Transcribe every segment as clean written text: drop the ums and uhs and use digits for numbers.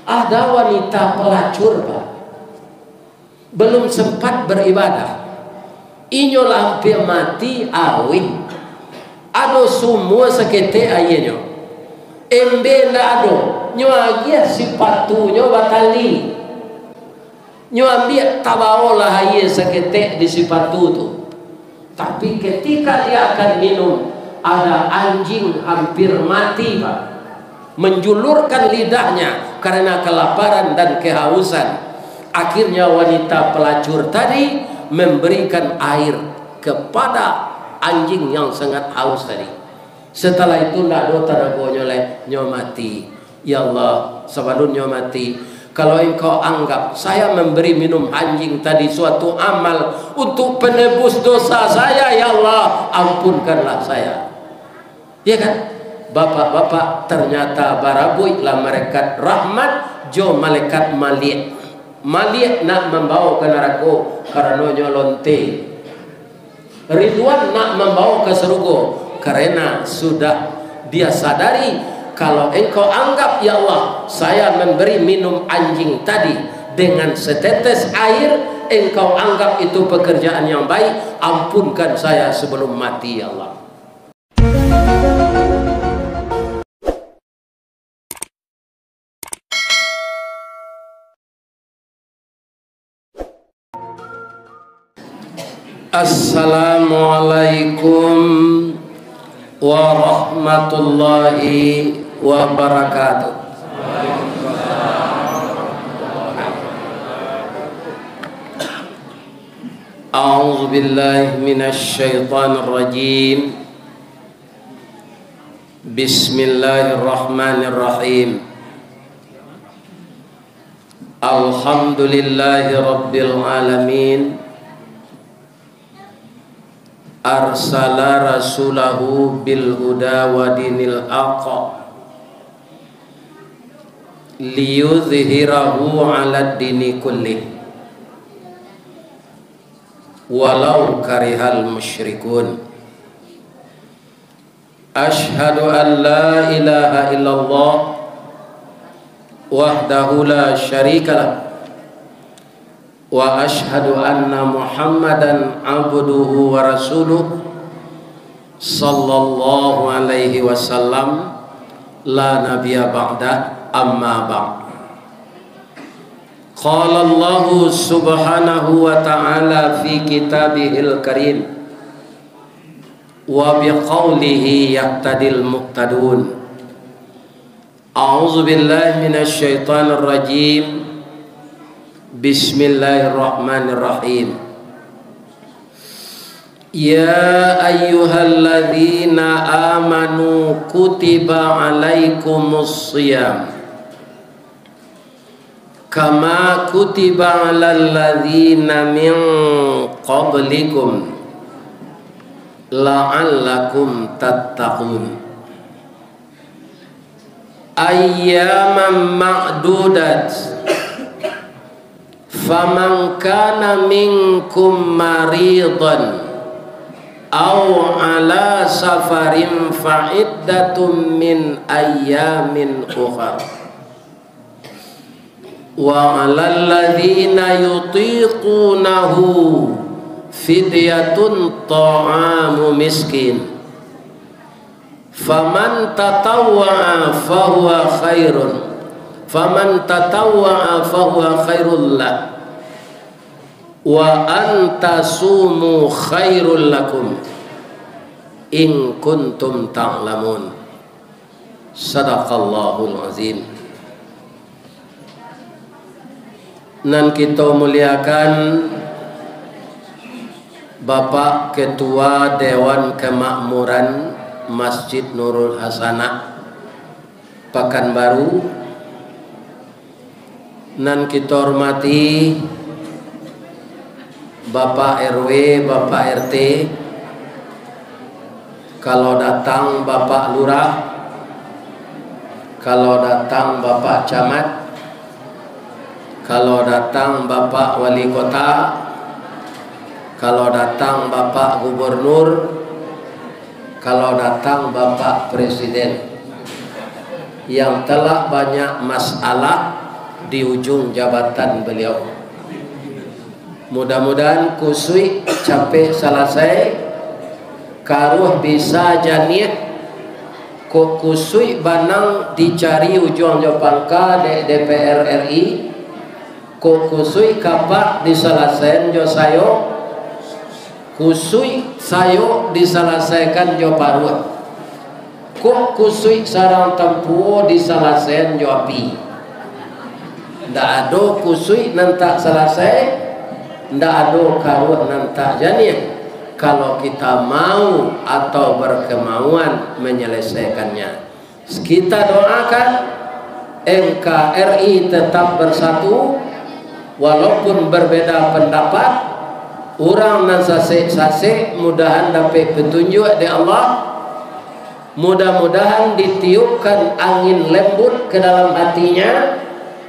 Ada wanita pelacur, Pak, belum sempat beribadah, inyo lampir mati awin, ado semua sekete ayenyo, embe ado, nyo agia sipatunya batali, nyo ambil tabaolah aye sekete di sipatu tu. Tapi ketika dia akan minum, ada anjing hampir mati, Pak, menjulurkan lidahnya karena kelaparan dan kehausan. Akhirnya wanita pelacur tadi memberikan air kepada anjing yang sangat haus tadi. Setelah itu tidak ada tanagonya nyo mati. Ya Allah, sebelum nyo mati, kalau engkau anggap saya memberi minum anjing tadi suatu amal untuk penebus dosa saya, ya Allah, ampunkanlah saya. Ya kan? Bapak-bapak, ternyata barabui lah malaikat rahmat jo malaikat malik. Malik nak membawa ke neraka karena lonte. Ridwan nak membawa ke surga karena sudah dia sadari kalau engkau anggap, ya Allah, saya memberi minum anjing tadi dengan setetes air, engkau anggap itu pekerjaan yang baik, ampunkan saya sebelum mati, ya Allah. Assalamualaikum warahmatullahi wabarakatuh. A'udzu billahi minasy syaithanir rajim. Bismillahirrahmanirrahim. Alhamdulillahi rabbil alamin. Arsala rasulahu bil huda wa dinil haqq liyudhhirahu 'ala dini kullih walau karihal musyrikun. Ashhadu an la ilaha illallah wahdahu la syarikalah wa ashhadu anna Muhammadan abduhu wa rasuluh sallallahu alaihi wasallam la nabiyya ba'da amma ba'd. Qala Allah subhanahu wa ta'ala fi kitabihil karim wa biqaulihi yahtadil muqtadun. A'udzu billahi minasy syaithanir rajim. Bismillahirrahmanirrahim. Ya ayyuhalladzina amanu kutiba alaikumus shiyam kama kutiba alal ladzina min qablikum la'allakum tattaqun. Ayyaman ma'dudat. Faman kana minkum maridan aw ala safarin fa iddatun min ayyamin ukhra wa 'alal ladzina yutiqunahu fidyatun ta'amu miskin faman tatawwa'a fahuwa khairun khairul lah wa antasumu khairul lakum in kuntum ta'lamun. Sadaqallahul azim. Nan kita muliakan Bapak Ketua Dewan Kemakmuran Masjid Nurul Hasanah Pekanbaru, nan kita hormati Bapak RW, Bapak RT, kalau datang Bapak Lurah, kalau datang Bapak Camat, kalau datang Bapak Wali Kota, kalau datang Bapak Gubernur, kalau datang Bapak Presiden, yang telah banyak masalah di ujung jabatan beliau. Mudah-mudahan kusui capek selesai, karuh bisa janiah, kok kusui banang dicari ujung jopangka di DPR RI, kok kusui kapak diselesaikan jo sayo, kusui sayo diselesaikan jo paruh, kok kusui sarang tempuo diselesaikan jo api. Ndak ada kusui nanti selesai, ndak ada karuh nanti janiah. Kalau kita mau atau berkemauan menyelesaikannya, kita doakan NKRI tetap bersatu walaupun berbeda pendapat. Orang nan sase-sase mudahan dapat petunjuk dari Allah, mudah-mudahan ditiupkan angin lembut ke dalam hatinya.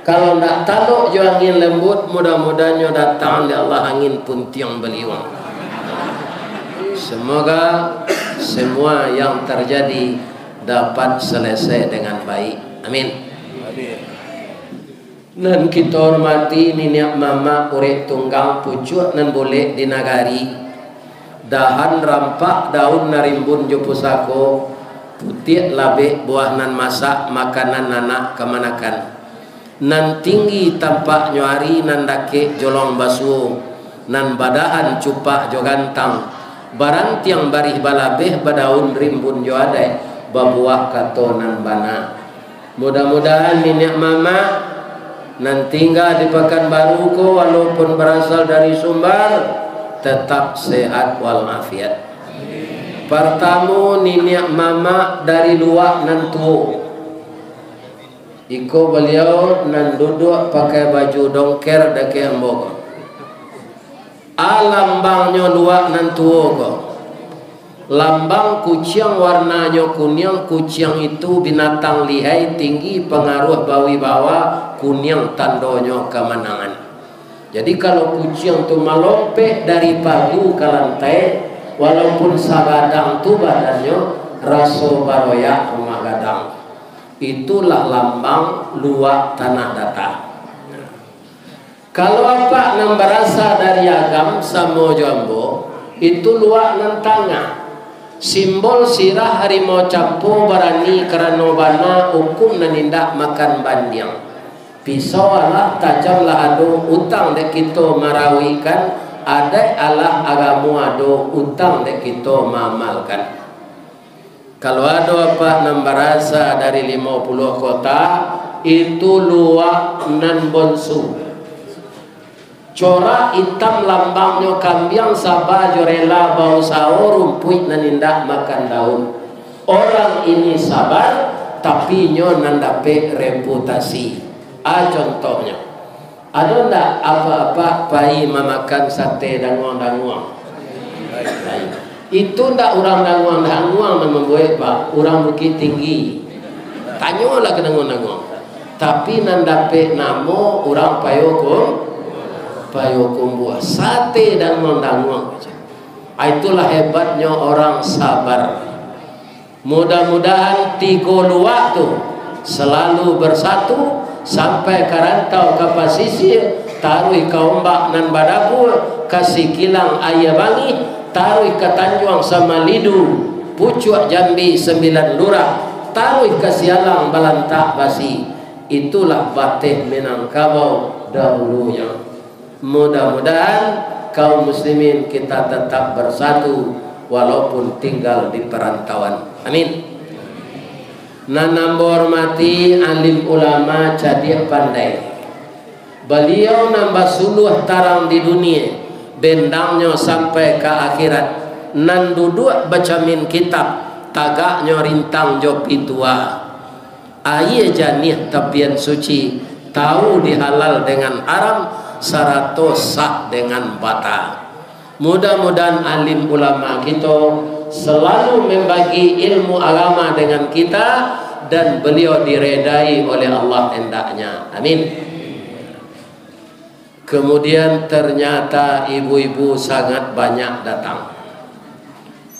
Kalau tidak taluk jo angin lembut, mudah-mudahan datang dari Allah angin puntiang beliung. Semoga semua yang terjadi dapat selesai dengan baik. Amin. Nan kita hormati niniak mama urek tunggang pucuk nan boleh di nagari. Dahan rampak daun narimbun jo pusako, putih labe buah nan masak makanan anak kemanakan. Nan tinggi tampak nyuari nan dake jolong basuh, nan badahan cupak jo gantang, barang tiang barih balabeh badaun rimbun jo adai, babuah kato nan bana. Mudah-mudahan minyak mama nan tinggal di Pekanbaru ko walaupun berasal dari Sumbar tetap sehat walafiat. Pertama minyak mama dari luar nan tuo. Iko beliau nan duduk pakai baju dongker dake ambok. Lambangnya luak nan tuo ko. Lambang kucing warnanya kuning, kucing itu binatang lihai tinggi pengaruh bawi bawa, kuning tandonyo kemenangan. Jadi kalau kucing tu melompat dari pagu ke lantai, walaupun sagadang tu badannya raso baroyak rumah gadang. Itulah lambang luak tanah datar. Kalau apa yang berasal dari agam samo jambo, itu luak nan tangah. Simbol sirah harimau campu berani kerana bana hukum nanindak makan bandiang. Pisau Allah tajam lah ado utang dek kita marawikan, ada Allah agamu ado utang dek kita mamalkan. Kalau ada apa yang berasal dari 50 kota, itu luak nan bonsu. Corak hitam lambangnya kambiang sabah jorela bau saur rumput nanindak makan daun. Orang ini sabar tapi nyo nandape reputasi. Contohnya, ada ndak apa-apa pai memakan sate danguang-danguang? Itu ndak orang danguang-danguang membuat pak orang Bukit Tinggi. Tanyalah ke danguang-danguang. Tapi nandape namo orang payokong buah sate dan danguang. Itulah hebatnya orang sabar. Mudah-mudahan 3 luak tu selalu bersatu sampai karantau ke pasisir, taruh ke ombak nan badabur, kasih kilang ayah bangi, taruh ke Tanjuang sama Lidu, pucuk Jambi 9 lurah, taruh ke Sialang Balantak Basi. Itulah batih Minangkabau dahulunya. Mudah-mudahan kaum muslimin kita tetap bersatu walaupun tinggal di perantauan. Amin. Nanambo hormati alim ulama cadir pandai. Beliau nambah suluh tarang di dunia, bendangnya sampai ke akhirat. Nan duduk bacamin kitab, tagaknya rintang jopi tua. Ayah janih tapian suci, tahu dihalal dengan haram, sarato sah dengan bata. Mudah-mudahan alim ulama kita selalu membagi ilmu agama dengan kita dan beliau diredai oleh Allah hendaknya. Amin. Kemudian ternyata ibu-ibu sangat banyak datang.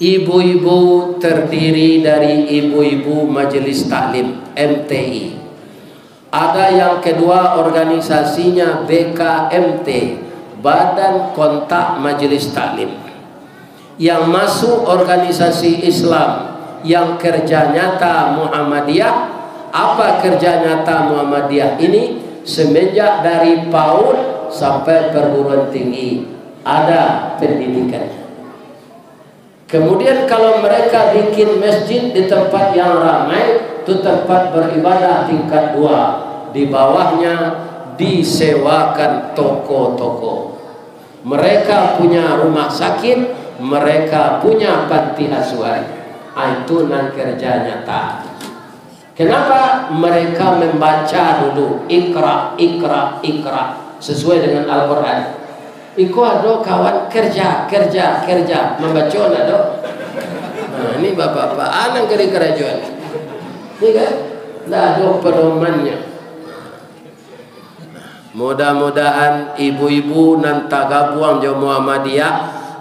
Ibu-ibu terdiri dari ibu-ibu Majelis Taklim MTI, Ada yang kedua organisasinya BKMT, Badan Kontak Majelis Taklim. Yang masuk organisasi Islam yang kerja nyata Muhammadiyah. Apa kerja nyata Muhammadiyah ini? Semenjak dari PAUD sampai perguruan tinggi ada pendidikannya. Kemudian kalau mereka bikin masjid di tempat yang ramai, itu tempat beribadah tingkat 2. Di bawahnya disewakan toko-toko. Mereka punya rumah sakit, mereka punya panti asuhan. Itu nan kerja nyata. Kenapa? Mereka membaca dulu Iqra, Iqra, Iqra sesuai dengan Al-Quran. Iko ada kawan kerja membaca ada. Nah, ini bapak-bapak anak dari kerajaan. Ini kan? Dah ada pedomannya. Mudah-mudahan ibu-ibu nan tagabuang jo Muhammadiyah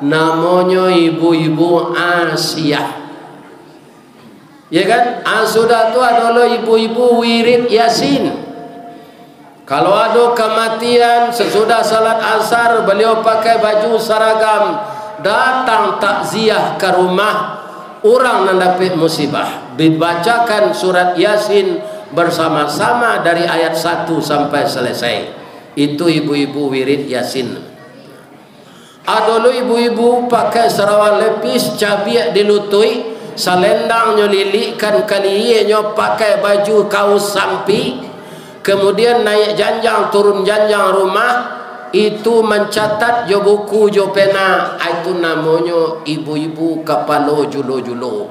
namanya ibu-ibu Asia. Ya kan? Sudah tu adalah ibu-ibu wirid Yasin. Kalau ada kematian sesudah salat asar, beliau pakai baju seragam datang takziah ke rumah orang yang dapat musibah, dibacakan surat Yasin bersama-sama dari ayat 1 sampai selesai. Itu ibu-ibu wirid Yasin. Ada ibu-ibu pakai sarawak lepis cabiak dilutui, selendang nyolilikan kali nyo pakai baju kaos sampi. Kemudian naik janjang turun janjang rumah, itu mencatat jo buku jo pena. Itu namanya ibu-ibu kepala julo-julo.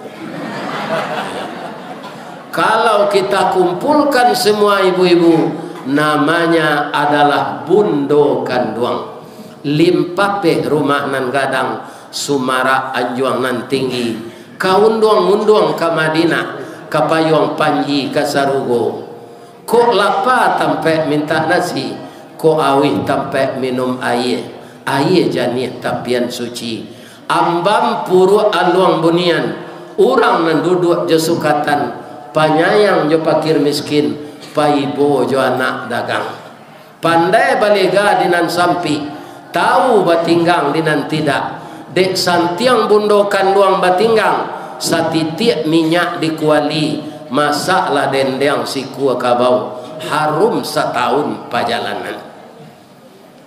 Kalau kita kumpulkan semua ibu-ibu, namanya adalah bundo kanduang. Limpapeh rumah nan gadang, sumara anjuang nan tinggi. Kaunduang-unduang ke Madinah, ke Payung Panji, ke Sarugo. Kok lapar tampai minta nasi, kok awih tampai minum air. Air janih tapian suci. Ambam puru aluang bunian. Orang nan duduk je sukatan, panyayang jo pakir miskin, paibo jo anak dagang. Pandai balega dinan sampi, tahu batinggang dinan tidak. Dek santiang bundokan luang batinggang, satitik minyak dikuali. Masaklah dendeng sikua kabau, harum setahun perjalanan.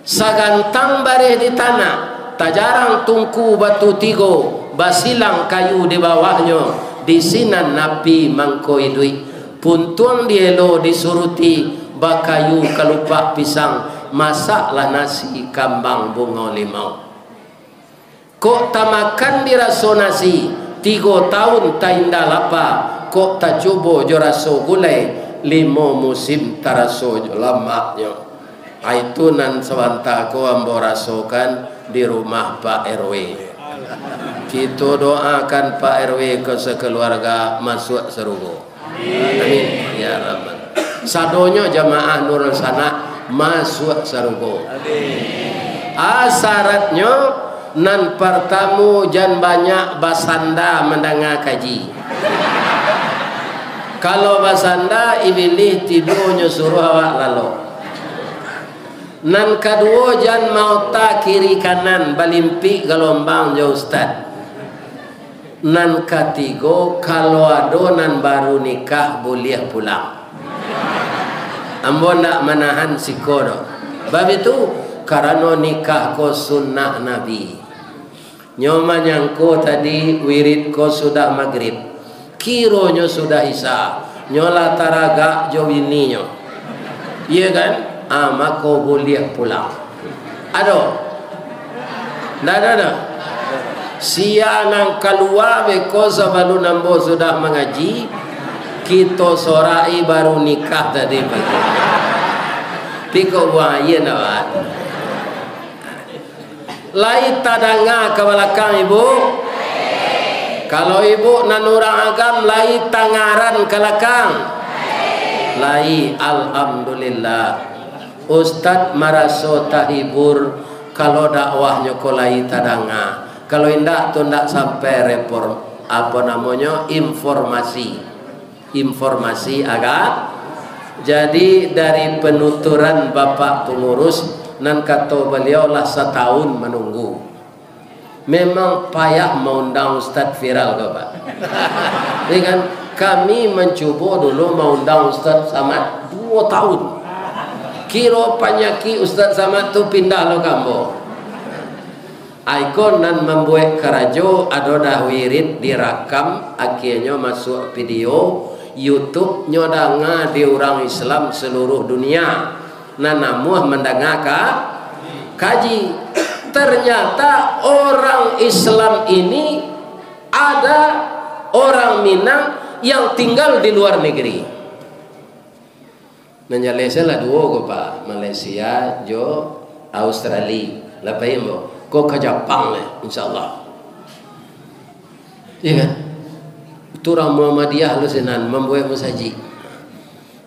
Sagantang bareh di tanah, tak jarang tungku batu tigo, basilang kayu di bawahnya, di sinan napi mangkoi duit. Puntuang dielo disuruti, bakayu kelupak pisang, masaklah nasi kambang bunga limau. Kok tak makan diraso nasi, 3 tahun tak indah lapar. Kok tak coba jo raso gulai, 5 musim tak raso jo lamaknya. Itu nan sewanta ko ambo rasokan di rumah Pak RW. Kita doakan Pak RW ke sekeluarga masuk surga. Amin ya Rabbal. Sadonyo jamaah Nurul Sana masuk surga. Syaratnya nan pertamu jan banyak basanda mendengar kaji. Kalau basanda ibilih tidurnya suruh awak lalu. Nan kedua jan mau tak kiri kanan balimpi gelombang jauh ustad. Nan ketiga kalau adonan baru nikah boleh pulang. Ambo nak menahan sikodo. Bab itu karena nikah ko sunnah Nabi. Nyoma nyangko tadi wirid ko sudah maghrib. Kironyo sudah isya, nyola taraga jowininya, iya kan? Mako boleh pulang. Ado, ada. Siang keluar beko sebelum nambo sudah mengaji, kita sorai baru nikah tadi pagi. Piko buang iya nawat. Lai tadanga ke belakang ibu. Kalau ibu nanurang agam lai tangaran kelakang. Lai alhamdulillah. Ustad maraso tahibur kalau dakwahnya ko lai tadanga. Kalau indak tu ndak sampai report apa namanya informasi. Informasi agak Jadi dari penuturan Bapak pengurus nan kata beliau lah setahun menunggu. Memang payah mengundang Ustaz viral ke Pak. Jadi kan kami mencoba dulu mengundang Ustaz Samad 2 tahun. Kira penyaki Ustaz Samad tu pindah lo kambo. Ikon nan membuat kerajo ada dah wirid direkam, akhirnya masuk video YouTube nyodanga di orang Islam seluruh dunia. Nanamuh mendengar kaji. Ternyata orang Islam ini ada orang Minang yang tinggal di luar negeri. Malaysia lah 2 ko Pak, Malaysia jo Australia lepas itu ko ke Jepang insyaallah. Iya kan? Turang Muhammadiyah lu senan membuat masjid.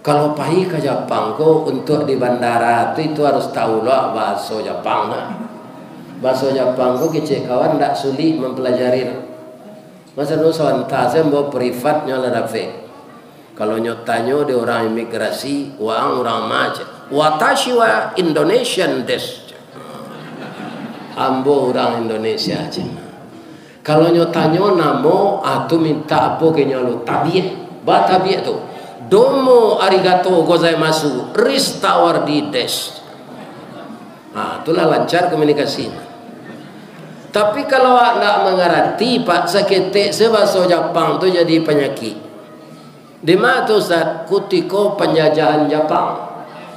Kalau pergi ke Jepang ko untuk di bandara itu harus tahu lah bahasa Jepang lah. Bahasa Jepang ko kecil kawan tak sulit mempelajari. Masa nu sonta saya bawa privatnya lah dapat. Kalau nyotanya di orang imigrasi, orang macam watashi wa Indonesian desu. Ambo orang Indonesia aja. Kalau nyotanya namo atau minta apa kenya lu tabiat, bah tabiat tu. Domo arigato gozaimasu, ristawardi desu. Nah, itulah lancar komunikasi. Tapi kalau tidak mengerti Pak seketik sebahasa Jepang tu jadi penyakit. Di mana tu Ustaz? Kutiko penjajahan Jepang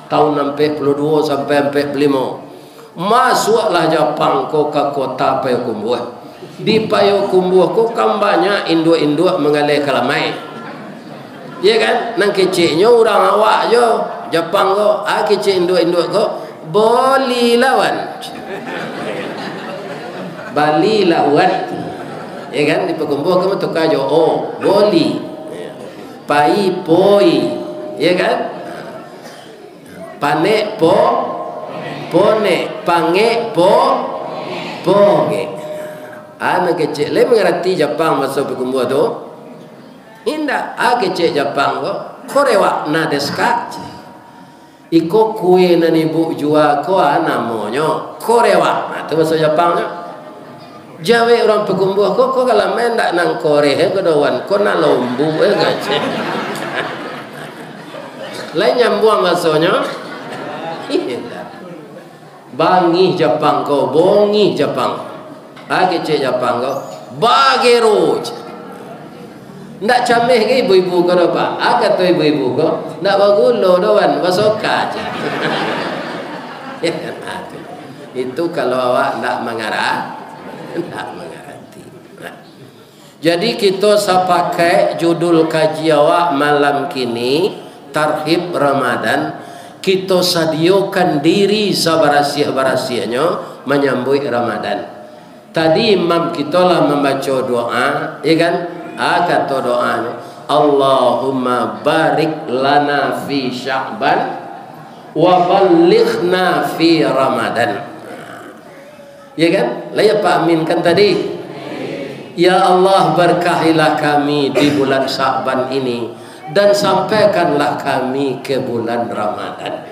tahun 42 sampai 45. Masuklah Jepang ko ke kota Payakumbuh. Di Payakumbuh ko kan banyak induk-induk mengalih kalamai. Ya kan? Nang keciknya orang awak jo Jepang ko, kecik induk-induk ko boleh lawan. Bali lawan. Ya kan? Di Payakumbuh kamu tukar jo boleh. Pai poi, ya kan? Pane po, pone, pange po, poge. Anak kecil, le mengerti Jepang masuk Payakumbuh tu? Indah, kecil Jepang ko, korewa na desu ka? Iko kue nan ibu jual ko namanya korewa. Nah, tu bahasa Jepangnya. Jawa orang Payakumbuh ko kalau main tak nang Korea ko dawan ko na lombu gaje. Lain nyambung maksudnya. Bangi Jepang ko, bongi Jepang. Kecil Jepang ko, bagero. Ndak cameh ke ibu-ibu ko do Pak. Kata ibu-ibu ko, ndak bagulo dawan basoka aja. Itu kalau awak ndak mengarah. Tak mengerti. Jadi kita sepakai judul kaji awak malam kini Tarhib Ramadan. Kita sediakan diri sabarasiah-barasiahnya menyambut Ramadan. Tadi imam kita lah membaca doa, ya kan? Kata doanya, Allahumma barik lana fi Sya'ban wa ballighna fi Ramadan. Ya kan? Layak Pak Amin kan tadi. Ya Allah berkahilah kami di bulan Sya'ban ini dan sampaikanlah kami ke bulan Ramadan.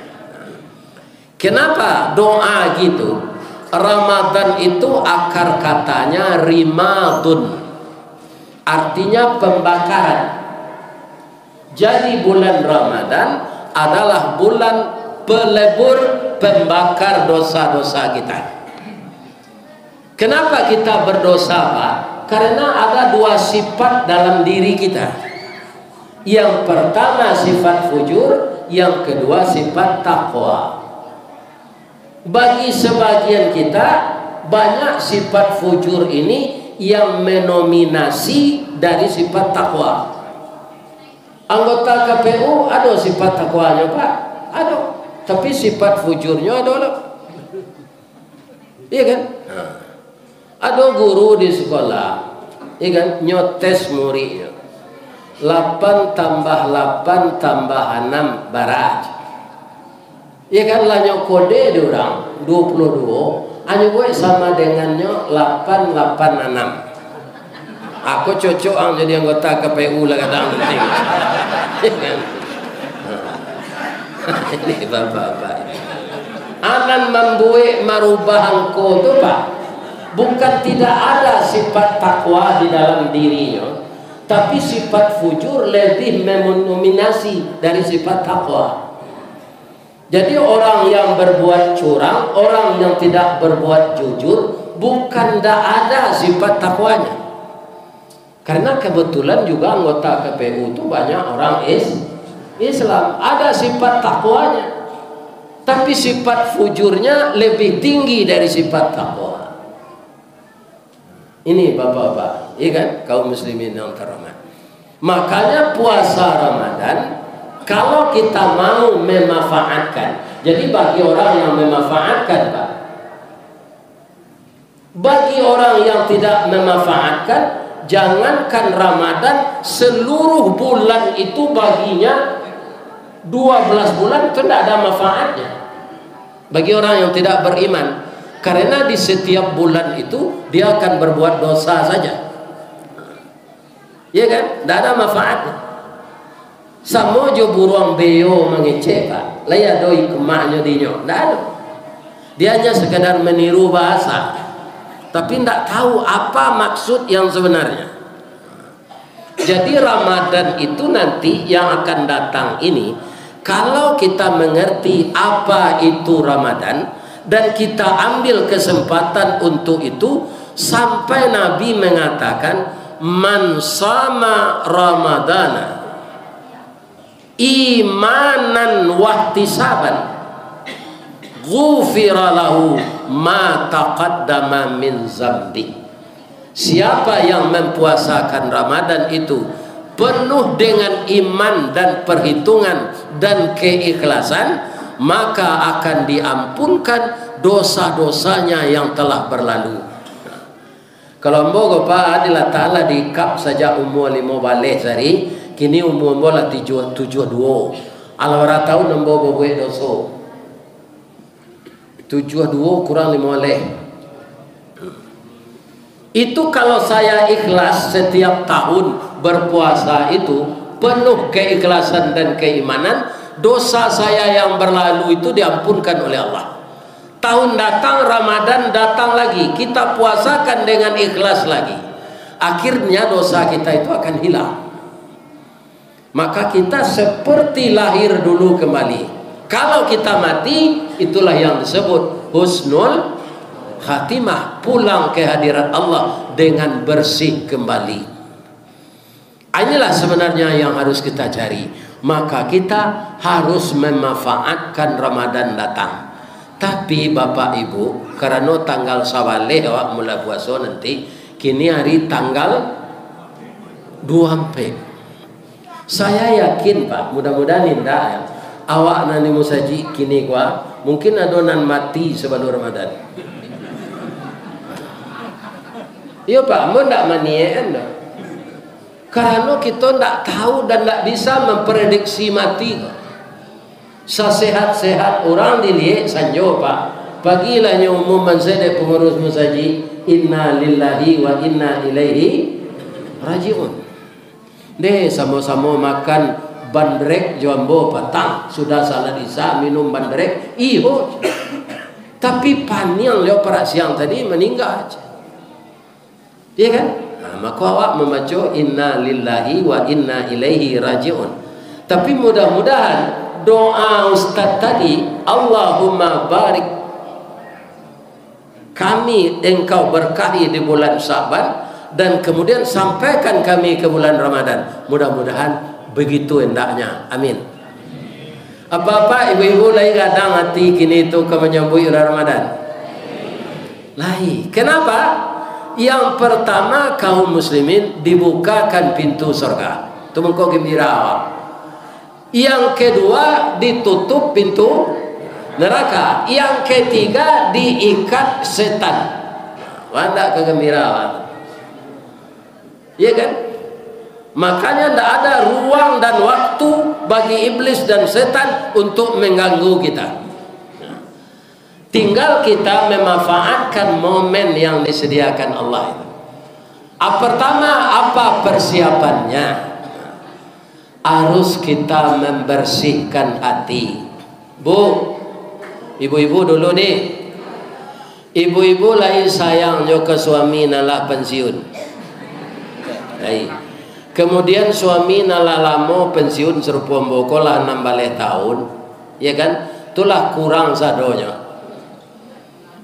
Kenapa doa gitu? Ramadan itu akar katanya rimadun, artinya pembakaran. Jadi bulan Ramadan adalah bulan pelebur pembakar dosa-dosa kita. Kenapa kita berdosa Pak? Karena ada 2 sifat dalam diri kita. Yang pertama sifat fujur, yang kedua sifat takwa. Bagi sebagian kita banyak sifat fujur ini yang menominasi dari sifat takwa. Anggota KPU ada sifat takwanya Pak? Ada. Tapi sifat fujurnya ada. Iya kan? Ada guru di sekolah, ya kan, nyotes muridnya 8 tambah 8 tambah 6 barat. Ya kan lah nyokode di orang 22, hanya gue sama dengannya 886. Aku cocok jadi anggota KPU lah kadang penting. Ini bapak-bapak. Anan membuat merubah engkau tu Pak. Bukan tidak ada sifat takwa di dalam dirinya, tapi sifat fujur lebih mendominasi dari sifat takwa. Jadi orang yang berbuat curang, orang yang tidak berbuat jujur, bukan tidak ada sifat takwanya. Karena kebetulan juga anggota KPU itu banyak orang Islam, ada sifat takwanya, tapi sifat fujurnya lebih tinggi dari sifat takwa. Ini bapak-bapak, iya kan, kaum muslimin yang terhormat. Makanya puasa Ramadan, kalau kita mau memanfaatkan, jadi bagi orang yang memanfaatkan Pak, bagi orang yang tidak memanfaatkan, jangankan Ramadan, seluruh bulan itu baginya 12 bulan itu tidak ada manfaatnya bagi orang yang tidak beriman, karena di setiap bulan itu dia akan berbuat dosa saja, ya kan, tidak ada manfaatnya. Samo jo buruang beo mengecek Pak, laya doi kemaknya dinyo, tidak ada. Dia hanya sekedar meniru bahasa, tapi tidak tahu apa maksud yang sebenarnya. Jadi Ramadan itu nanti yang akan datang ini, kalau kita mengerti apa itu Ramadan dan kita ambil kesempatan untuk itu, sampai Nabi mengatakan man sama Ramadana imanan wahtisaban ghufira lahu ma taqaddama min zambi. Siapa yang mempuasakan Ramadan itu penuh dengan iman dan perhitungan dan keikhlasan, maka akan diampunkan dosa-dosanya yang telah berlalu. Kalau mbogo Pak Adillah Ta'ala dikap saja umur 5 balik sehari, kini umur bola 72. Alwara tahu nembo bobo doso 72 kurang 5 leh. Itu kalau saya ikhlas setiap tahun berpuasa itu penuh keikhlasan dan keimanan, dosa saya yang berlalu itu diampunkan oleh Allah. Tahun datang Ramadan datang lagi, kita puasakan dengan ikhlas lagi, akhirnya dosa kita itu akan hilang. Maka kita seperti lahir dulu kembali. Kalau kita mati, itulah yang disebut husnul khatimah, pulang ke hadirat Allah dengan bersih kembali. Inilah sebenarnya yang harus kita cari. Maka kita harus memanfaatkan Ramadan datang. Tapi Bapak Ibu, karena tanggal sawale awak mulai puasa nanti, kini hari tanggal 24. Saya yakin Pak, mudah-mudahan indah ya, awak nani musaji kini gua mungkin adonan mati sebelum Ramadan. Iya Pak, mau ndak manien dah. Karena kita ndak tahu dan ndak bisa memprediksi mati. Sesehat-sehat orang dilihat sanjo Pak. Pagilah umuman saya pengurus musaji, inna lillahi wa inna ilaihi rajiun. Deh sama-sama makan bandrek jambo petang, sudah salat isya minum bandrek iho. Tapi paniang leo para siang tadi meninggal aja. Iya kan? Nah, maka awak membaca inna lillahi wa inna ilaihi rajiun. Tapi mudah-mudahan doa Ustaz tadi, Allahumma barik kami engkau berkahi di bulan Syaban dan kemudian sampaikan kami ke bulan Ramadan. Mudah-mudahan begitu hendaknya. Amin. Apa-apa ibu-ibu lagi kadang hati kini itu ke menyambut Ramadan. Lain. Kenapa? Yang pertama kaum muslimin dibukakan pintu surga. Itu mengkau gembira. Yang kedua ditutup pintu neraka. Yang ketiga diikat setan. Wanda kegembiraan. Iya kan? Makanya tidak ada ruang dan waktu bagi iblis dan setan untuk mengganggu kita. Tinggal kita memanfaatkan momen yang disediakan Allah itu. Pertama, apa persiapannya? Harus kita membersihkan hati. Bu, ibu-ibu dulu nih. Ibu-ibu lain sayangnya ke suami nalah pensiun. Kemudian suami nalah lama pensiun serupa mboko lah 6 tahun. Ya kan? Itulah kurang sadonya.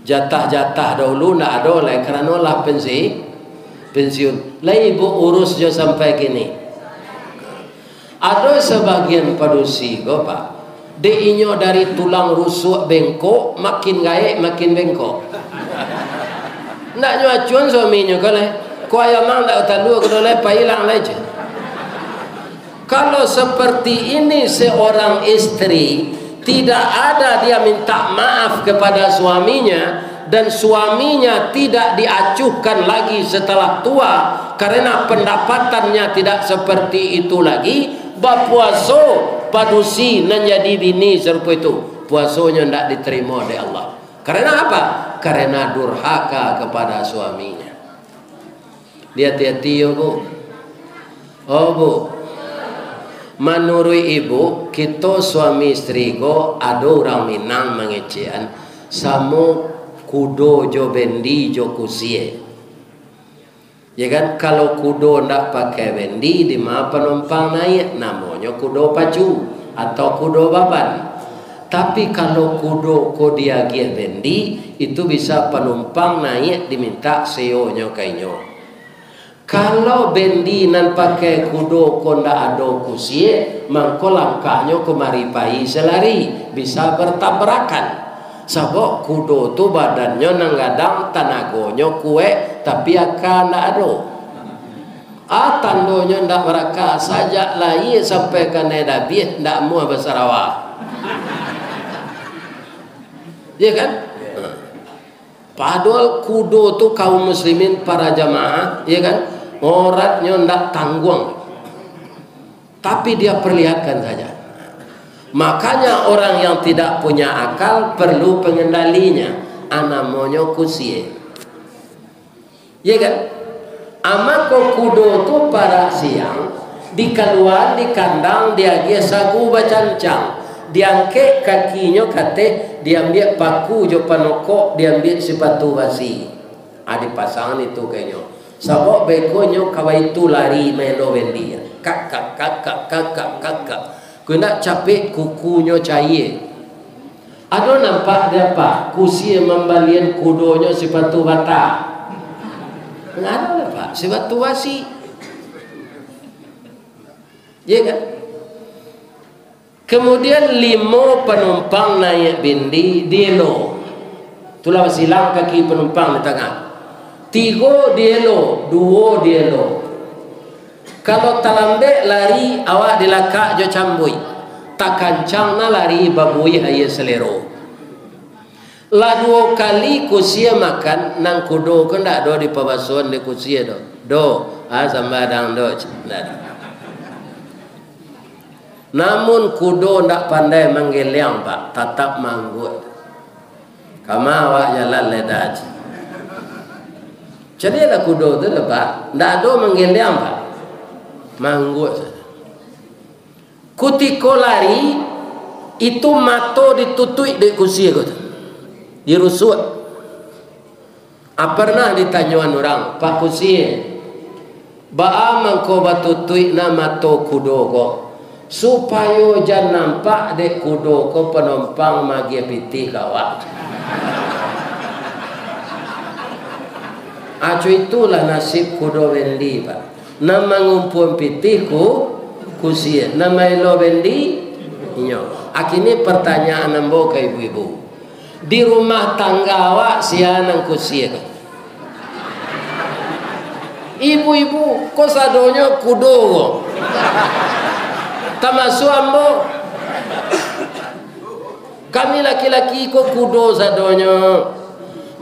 Jatah-jatah dahulu nak ada lah kerana lah pensiun. Lah ibu urus je sampai kini. Ada sebagian padusi go Pak. Deinyo dari tulang rusuk bengkok makin gaek makin bengkok. Nak nyuacun suaminya kale. Ko ayamang dak talu ko le pailang aja. Kalau seperti ini seorang istri tidak ada dia minta maaf kepada suaminya dan suaminya tidak diacuhkan lagi setelah tua karena pendapatannya tidak seperti itu lagi, berpuasa padusi menjadi bini serupa itu, puasanya tidak diterima oleh Allah. Karena apa? Karena durhaka kepada suaminya. Hati-hati ya Bu. Oh Bu, menurut ibu kita suami istri ko ada orang Minang mengecehan sama kudo jo bendi jo kusie. Ya kan, kalau kudo ndak pakai bendi di mana penumpang naik namanya kudo pacu atau kudo baban. Tapi kalau kudo ko dia giah bendi itu bisa penumpang naik diminta seonyo kainyo. Kalau bendi nan pakai kudo ko ndak ada kusie, mangko langkahnya kemari pai selari bisa bertabrakan. Sebab kudo tu badannya nanggadang tanagonya kue tapi akan ndak ada. Tandonya ndak meraka saja lai sampai ke nedabih ndak mau bersarawa. Ya kan? Padahal kudo tu kaum muslimin para jamaah, ya kan? Oratnya ndak tanggung. Tapi dia perlihatkan saja. Makanya orang yang tidak punya akal perlu pengendalinya. Namanya kusie. Ya kan? Amako kudo tu para siang di keluar di kandang dia sagu bacancang. Diangkat kakinya kate diambil paku jo panokok diambil sepatu basi. Dipasang itu kayaknya. Sebab bekonya kawai itu lari melo bendi. Kakak. Kena capek kukunya cair. Ada nampak dia Pak kusi membalian kudonya sepatu bata. Ada Pak sepatu basi. Ya kan? Kemudian 5 penumpang naik bendi dielo. Itulah silang kaki penumpang di tengah. 3 dielo, 2 dielo. Kalau talambe lari awak dilakak jo cambui. Tak kancang na lari babui haya selero. La 2 kali kusia makan nang kudo ko ndak do di pabasuan de kusia do. Do, sambadang do. Namun kudo ndak pandai menggeliang Pak, tetap manggut. Kama awak jalan ledaj. Jadi ada kudo tu Pak, ndak ada menggeliang Pak. Manggut saja. Kutiko lari itu mato ditutui di kursi tu. Dirusuk. Pernah ditanyaan orang, Pak kursi. Ba mangko batutui na mato kudo ko. Supaya jangan nampak dek kudo ko penumpang magi pitih kawak. Itulah nasib kudo bendi Pak. Nama ngumpul pitih kusia. Nama elo bendi inyo. Akhirnya pertanyaan nambo ke ibu-ibu. Di rumah tangga awak sianang kusia ko. Ibu-ibu kok sadonya kudo ko. Termasuk ambo. Kami laki-laki ko kudo sadonya.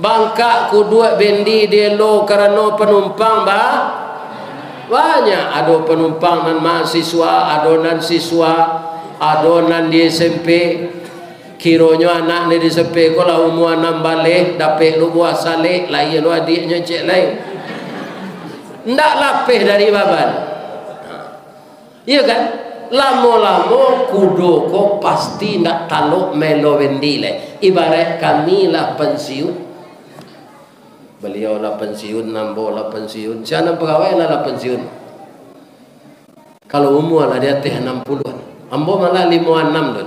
Bangka kudo bendi dielo karena penumpang banyak. Ada penumpang nan mahasiswa, ada nan siswa, ada nan di SMP. Kironya anak ni di SMP ko lah umur 6 balik, dapat lu buah salik, lain lu adiknya cek lain. Ndak lapeh dari baban. Iya kan? lamo-lamo kudo ko pasti ndak taluk melo wendile. Ibarat kami lah pensiun, beliau lah pensiun, nambo lah pensiun, siapa pegawai lah pensiun. Kalau umur lah dia teh 60-an, ambo malah 56 tu.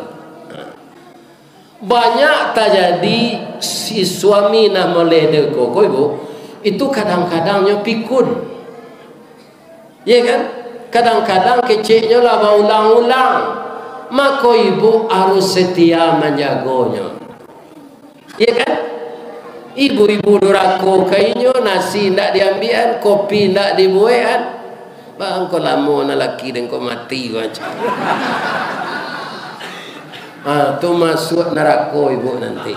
Banyak terjadi si suami nak melede koko ibu itu kadang-kadangnya pikun, ya kan? Kadang-kadang keciknya lah berulang-ulang, maka ibu harus setia menjaganya, ya kan? Ibu-ibu durako kayaknya nasi ndak diambilan, kopi ndak dibuatkan, bang kau lama nak laki dan kau mati macam. Tu masuk neraka ibu nanti.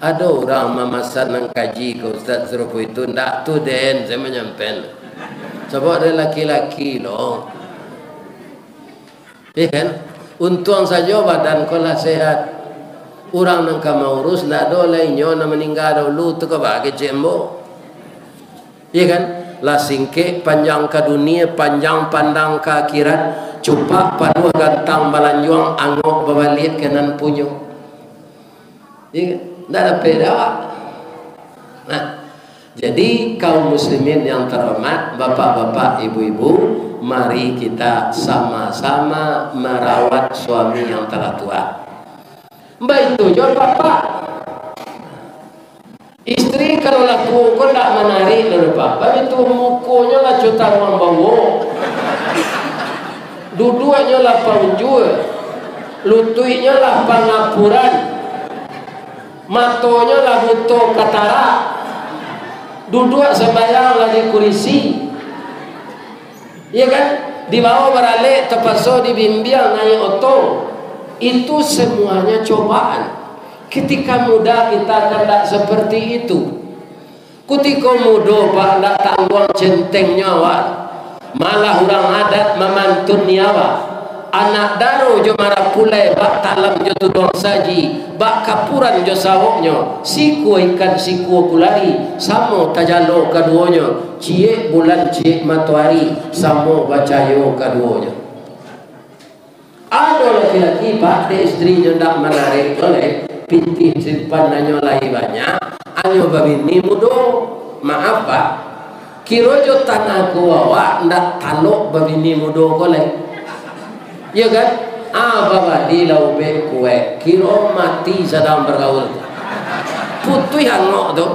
Ada orang memasak nang kaji ke Ustaz Serupu itu ndak tu den saya menyampaikan. Sebab dia laki-laki loh, ya kan? Untung saja badan kau lah sehat. Orang nang kamau urus ndak ada lainnya nak meninggal dulu tu ke bagi cembo, ya kan? Lah singke panjang ke dunia, panjang pandang ke akhirat, cupak panuh gantang balanjuang angok babalik kanan punyo, ya kan? Ndak ada beda. Nah, jadi kaum muslimin yang terhormat, bapak-bapak, ibu-ibu, mari kita sama-sama merawat suami yang telah tua. Mbak itu jual bapak, istri kalau laku kau tak menarik dari bapak itu mukunya lah cuta orang bawa, duduknya lah panjul, lututnya lah pangapuran, matonya lah butuh katarak, duduk sembahyang lah di kursi, ya kan? Di bawah beralik terpaksa dibimbing naik oto. Itu semuanya cobaan. Ketika muda kita tidak seperti itu. Ketika muda pak tidak tanggung centeng nyawa, malah orang adat memantun nyawa. Anak daru jo marah pulai bak talam jo tudong saji, bak kapuran jo sawoknya, siku ikan siku kulari, samo tajalo keduanya, cie bulan cie matahari, samo bacayo keduanya. Ada laki-laki pak de istrinya ndak menarik oleh pinti simpan nanyo lai banyak, anyo babini mudo, maaf pak, kirojo tanah kuawa ndak talok babini mudo koleh. Ya kan? Bapa di lau be kue kiro mati sedang bergaul. Putih hangok tu.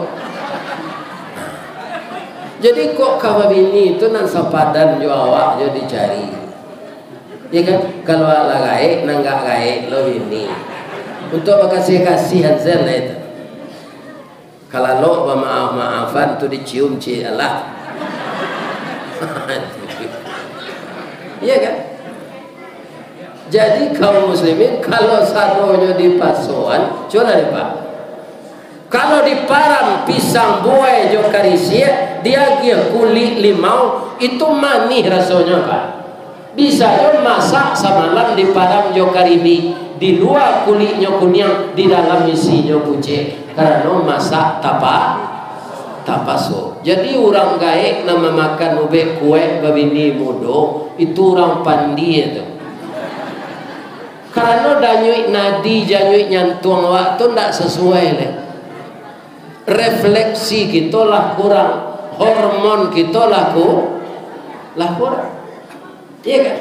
Jadi kok kawan bini itu nan sepadan jo awak jo dicari. Ya kan? Kalau ala gaek nanggak gaek lo bini. Untuk makasih-kasihan zel itu. Kalau lo maaf-maafan tu dicium cialah. Iya kan? Jadi kaum muslimin kalau sadonya di pasoan, coba deh pak. Kalau di param pisang buai jo karisia, dia kulit limau itu manis rasanya pak. Bisa jo masak samalam di param jo karibi, di luar kulitnya kuning, di dalam isinya pucet. Karena masak tapaso. Jadi orang gaek nama makan ube kue babini mudo itu orang pandi itu. Karena danyui nadi janyui nyantuang waktu ndak sesuai leh. Refleksi kita lah kurang, hormon kita lah kurang. Iya kan?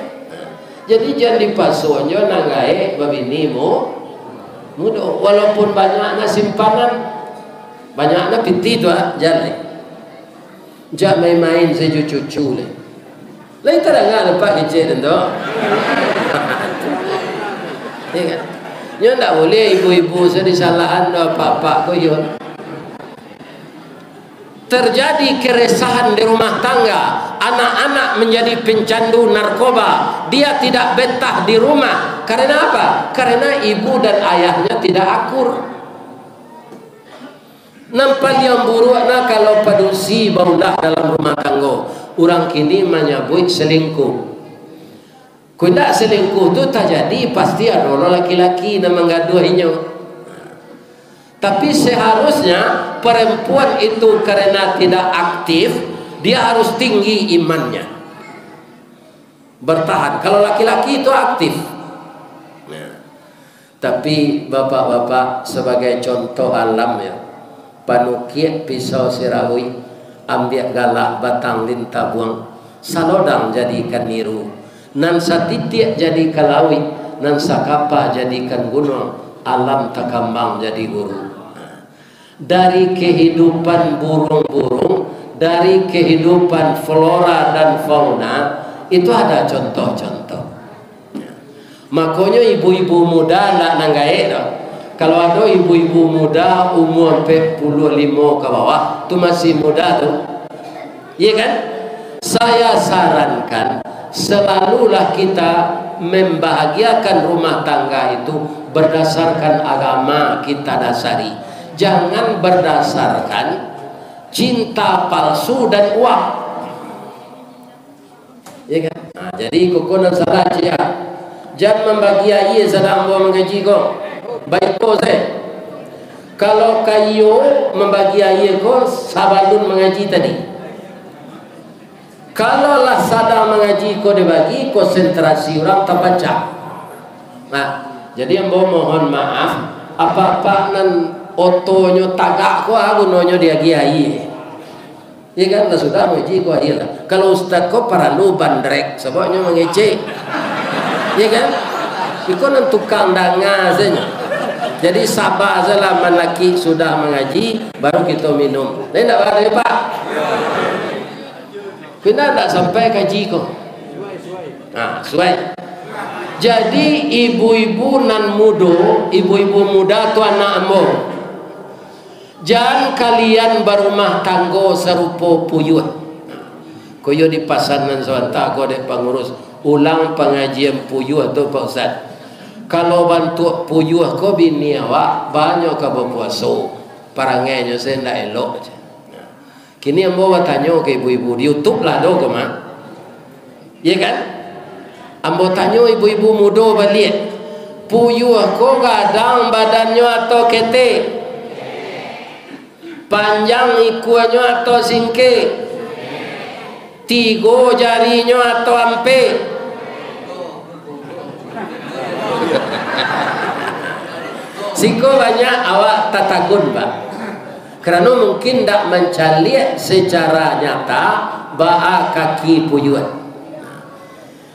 Jadi jangan dipasuannya nangai babini mudo. Walaupun banyaknya simpanan, banyaknya piti tu jangan. Jangan main-main secucu leh. Lain terangkan lepas kecil tu. Ya kan? Nyo ndak boleh ibu-ibu sedisalahan bapak koyon. Terjadi keresahan di rumah tangga, anak-anak menjadi pencandu narkoba, dia tidak betah di rumah. Karena apa? Karena ibu dan ayahnya tidak akur. Nampak yang buruknya kalau padusi baulah dalam rumah tangga. Orang kini menyebut selingkuh. Kuda selingkuh tu terjadi pasti ada laki-laki yang menggaduhinya. Tapi seharusnya perempuan itu karena tidak aktif, dia harus tinggi imannya. bertahan. Kalau laki-laki itu aktif. Nah, tapi bapak-bapak sebagai contoh alam ya, panukiat pisau sirawi, ambil galak batang lintah buang, salodang jadikan niru, nan satitik jadi kalawi, nan sakapa jadikan gunung, alam takambang jadi guru. Dari kehidupan burung-burung, dari kehidupan flora dan fauna, itu ada contoh-contoh. Makanya ibu-ibu muda nak nanggae dah. Kalau ada ibu-ibu muda umur 45 ke bawah, tu masih muda tu. Iya kan? Saya sarankan selalulah kita membahagiakan rumah tangga itu berdasarkan agama kita dasari. Jangan berdasarkan cinta palsu dan uang. Iya kan? Nah, jadi kokonan salah aja. Jangan membagiai sedang bawa mengaji kau. Baik kau saya. Kalau kayu membagiai kau sabalun mengaji tadi. Kalau lah sadang mengaji kau dibagi, konsentrasi orang terpecah. Nah, jadi yang bawa mohon maaf, apa-apa nan otonyo tagak kau aku nonyo dia giai. Ya kan, lah sudah mengaji kau hilang. Kalau ustaz kau paralu bandrek, sebabnya mengecek. Ya kan? Itu nan tukang danga saja. Jadi sabar saja laki sudah mengaji baru kita minum. Ini tidak ada ya Pak. Kita tidak sampai kaji kok. Nah, sesuai. Jadi ibu-ibu nan muda, ibu-ibu muda tu anak ambo. Jangan kalian berumah tangga serupa puyuh. Koyo di pasar nan swasta ko dek pengurus ulang pengajian puyuh tu Pak Ustaz. Kalau bantu puyuh ko bini awak banyak ke berpuasa. Parangainya saya ndak elok. Kini ambo tanya ke ibu-ibu di YouTube lah do ke mak. Ya kan? Ambo tanya ibu-ibu muda balik. Puyuh ko gadang badannya atau kete? Panjang ikuannya atau singke? Tiga jarinya atau ampe? Siko banyak awak tatagun Pak. Kerana mungkin tak mencari secara nyata ba'a kaki puyuh.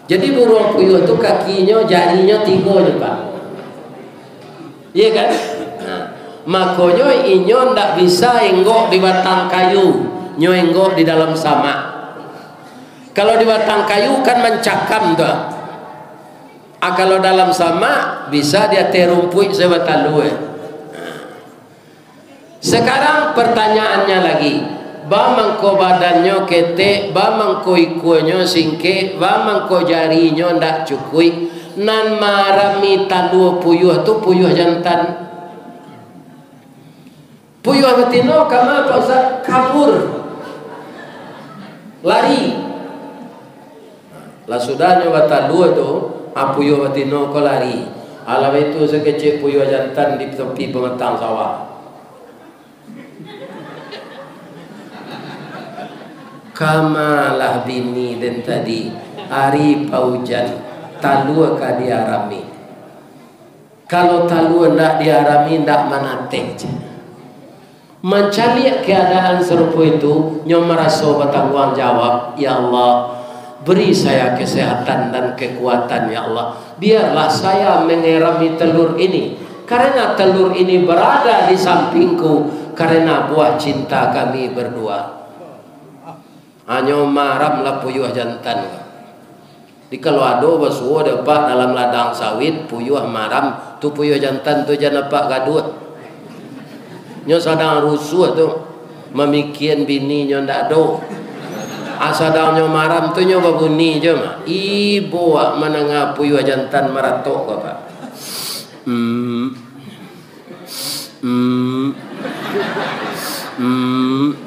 Jadi burung puyuh tu kakinya jarinya tiga je Pak. Iya kan? Nah, makanya inyo tak bisa enggok di batang kayu, nyo enggok di dalam samak. Kalau di batang kayu kan mencakam tuh. Kalau dalam sama bisa dia terumpui sebatang luwe. Sekarang pertanyaannya lagi, ba mangko badannya kete, ba mangko ikuannya singke, ba mangko jarinya ndak cukui, nan marami talu puyuh tu puyuh jantan. Puyuh betina kama Pak Ustaz kabur. Lari. Lah sudahnya batalu tu puyuh betina ko lari. Alam itu sekecil puyuh jantan di tepi pemetang sawah. Kamalah bini dan tadi hari paujan talua ka diarami. Kalau talua ndak diarami ndak manateh. Mencari keadaan serupa itu nyo merasa bertanggung jawab. Ya Allah, beri saya kesehatan dan kekuatan ya Allah. Biarlah saya mengerami telur ini, karena telur ini berada di sampingku karena buah cinta kami berdua. Hanya maramlah puyuh jantan. Di kalau ada basuh dapat dalam ladang sawit puyuh maram tu puyuh jantan tu jangan dapat gaduh. Nyo sadang rusuh tu memikian bini nyo ndak do. Asadang nyo maram tu nyo babuni je mah. Ibu wak menengah puyuh jantan maratok ke Pak.